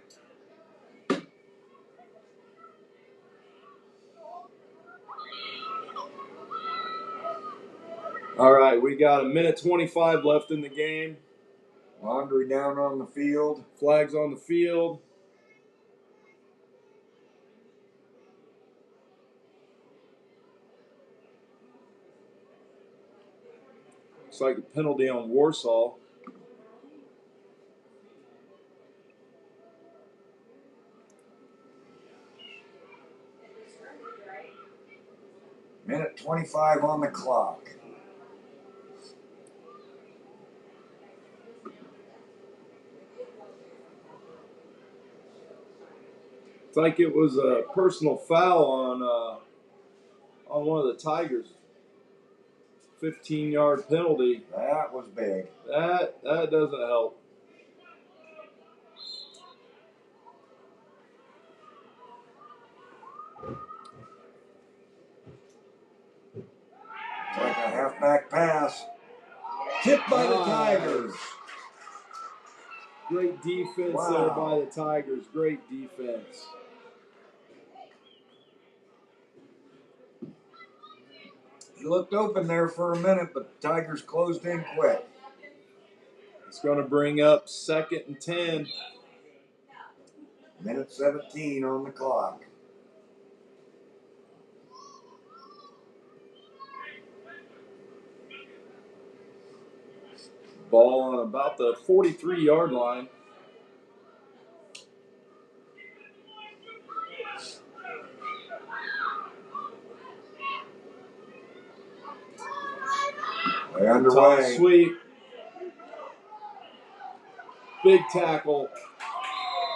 All right, we got 1:25 left in the game. Laundry down on the field. Flags on the field. Looks like a penalty on Warsaw. Minute 25 on the clock. It's like it was a personal foul on one of the Tigers. 15-yard penalty. That was big. That doesn't help. It's like a halfback pass. Tipped by the Tigers. Great defense Wow. there by the Tigers. Great defense. He looked open there for a minute, but the Tigers closed in quick. It's going to bring up 2nd and 10. Minute 17 on the clock. Ball on about the 43-yard line. Way Top underway. sweep. Big tackle.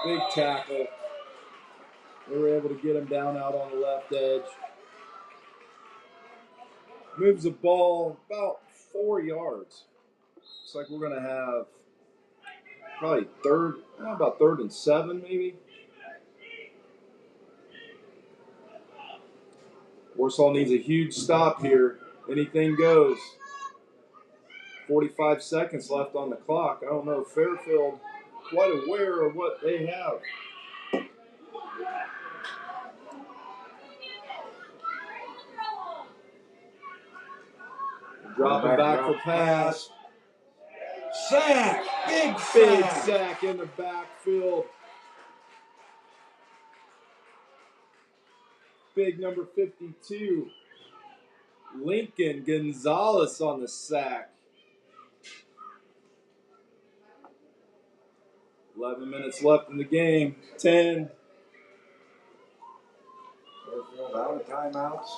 Big tackle. They were able to get him down out on the left edge. Moves the ball about 4 yards. Looks like we're going to have probably about 3rd and 7 maybe. Warsaw needs a huge stop here. Anything goes. 45 seconds left on the clock. I don't know if Fairfield quite aware of what they have. Dropping back for pass. Sack! Big Big sack! sack in the backfield. Big number 52. Lincoln Gonzalez on the sack. 11 minutes left in the game. 10. Fairfield out of timeouts.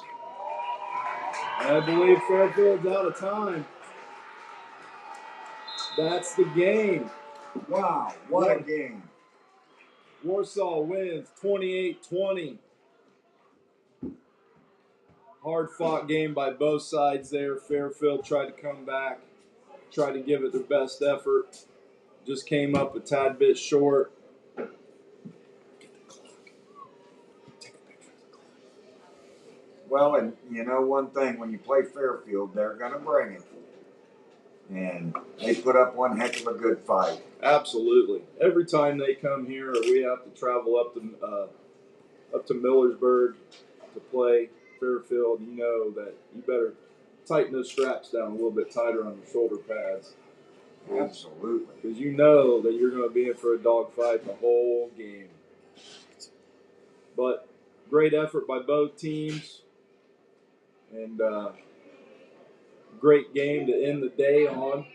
I believe Fairfield's out of time. That's the game. Wow, what a game. Warsaw wins 28-20. Hard-fought game by both sides there. Fairfield tried to come back, tried to give it their best effort. Just came up a tad bit short. Get the clock. Take a picture of the clock. Well, and you know one thing, when you play Fairfield, they're going to bring it. And they put up one heck of a good fight. Absolutely. Every time they come here, or we have to travel up to Millersburg to play Fairfield, you know that you better tighten those straps down a little bit tighter on your shoulder pads. Absolutely. Because you know that you're going to be in for a dogfight the whole game. But great effort by both teams. And great game to end the day on.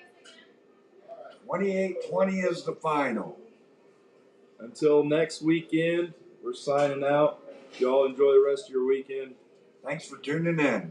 28-20 is the final. Until next weekend, we're signing out. Y'all enjoy the rest of your weekend. Thanks for tuning in.